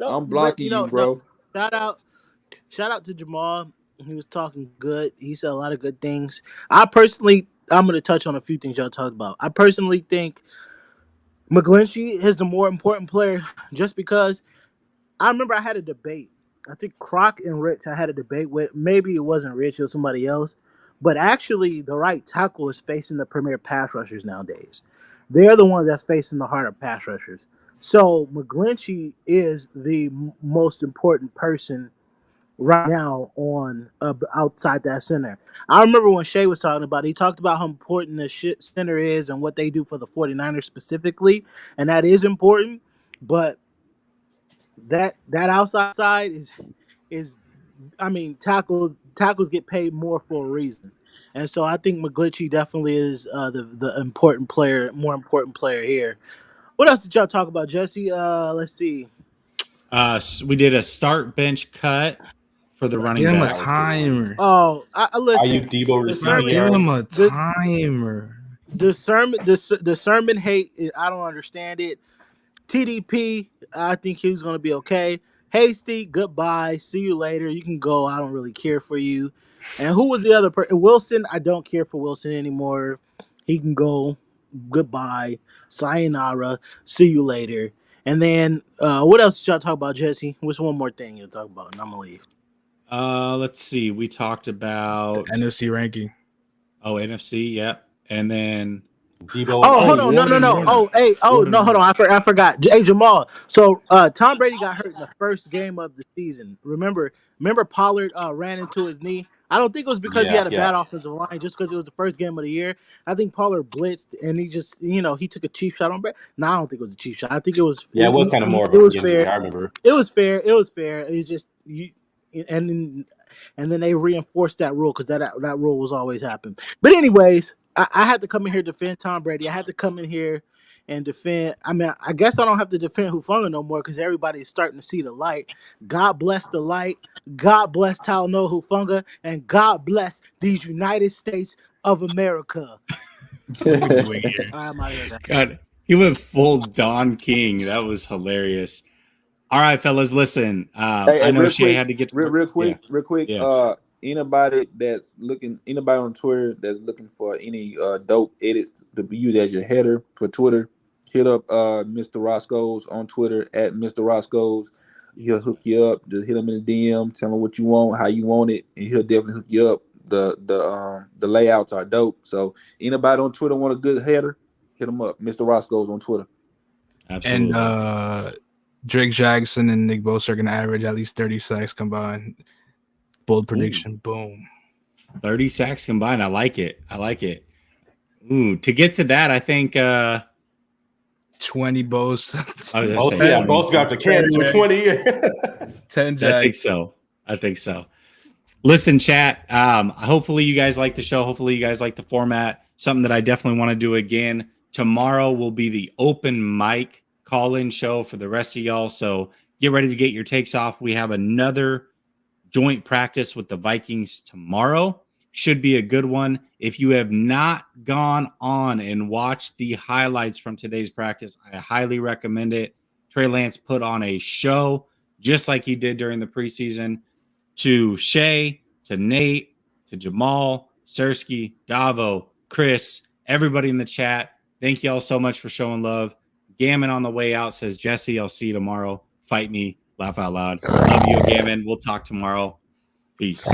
I'm blocking you, bro. No, shout out to Jamal. He was talking good. He said a lot of good things. I'm going to touch on a few things y'all talked about. I personally think McGlinchey is the more important player just because I remember I had a debate. I think Croc and Rich I had a debate with. Maybe it wasn't Rich, it was somebody else. But actually, the right tackle is facing the premier pass rushers nowadays. They're the ones that's facing the harder pass rushers. So McGlinchey is the most important person right now on outside that center. I remember when Shay was talking about it, he talked about how important the center is and what they do for the 49ers specifically, and that is important, but that outside side is I mean, tackles get paid more for a reason. And so I think McGlinchey definitely is the important player, more important player here. What else did y'all talk about, Jesse? Let's see. We did a start bench cut for the running Give him back. a timer. Oh, I listen. Aiyuk, Debo receiving Give yards. him a timer. The sermon hate, I don't understand it. TDP, I think he's going to be okay. Hasty, goodbye. See you later. You can go. I don't really care for you. And who was the other person? Wilson, I don't care for Wilson anymore. He can go. Goodbye. Sayonara. See you later. And then what else did y'all talk about, Jesse? What's one more thing you'll talk about? And I'm going to leave. Let's see. We talked about NFC ranking. Oh, NFC, yep. And then Debo. Oh, hold on. No. Oh, hey. Oh, no, hold on. I forgot. Hey, Jamal. So Tom Brady got hurt in the first game of the season. Remember Pollard ran into his knee? I don't think it was because he had a bad offensive line, just because it was the first game of the year. I think Pollard blitzed, and he just, he took a cheap shot on Brady. No, I don't think it was a cheap shot. I think it was. Yeah, it was kind of more of a fair. I remember. It was fair. It was just and then they reinforced that rule because that rule was always happening. But anyways, I had to come in here to defend Tom Brady. I had to come in here and defend. I mean, I guess I don't have to defend Hufanga no more because everybody's starting to see the light. God bless the light. God bless Talanoa Hufanga, and God bless these United States of America. God, he went full Don King. That was hilarious. All right, fellas, listen. I know Shay had to get to real quick. Yeah. Anybody on Twitter that's looking for any dope edits to be used as your header for Twitter, hit up Mr. Roscoe's on Twitter at Mr. Roscoe's. He'll hook you up. Just hit him in the DM, tell him what you want, how you want it, and he'll definitely hook you up. The layouts are dope. So anybody on Twitter want a good header, hit him up. Mr. Roscoe's on Twitter. Absolutely. And Drake Jackson and Nick Bosa are going to average at least 30 sacks combined. Bold prediction. Boom. 30 sacks combined. I like it. Ooh, to get to that, I think 20 Bosa. Bosa got the cannon with 20. 10 Jack. I think so. Listen, chat. Hopefully you guys like the show. Hopefully you guys like the format. Something that I definitely want to do again. Tomorrow will be the open mic call-in show for the rest of y'all. So get ready to get your takes off. We have another joint practice with the Vikings tomorrow. Should be a good one. If you have not gone on and watched the highlights from today's practice, I highly recommend it. Trey Lance put on a show just like he did during the preseason. To Shay, to Nate, to Jamal, Sersky, Davo, Chris, everybody in the chat, thank y'all so much for showing love. Gammon on the way out says, Jesse, I'll see you tomorrow. Fight me. Laugh out loud. Love you, Gammon. We'll talk tomorrow. Peace.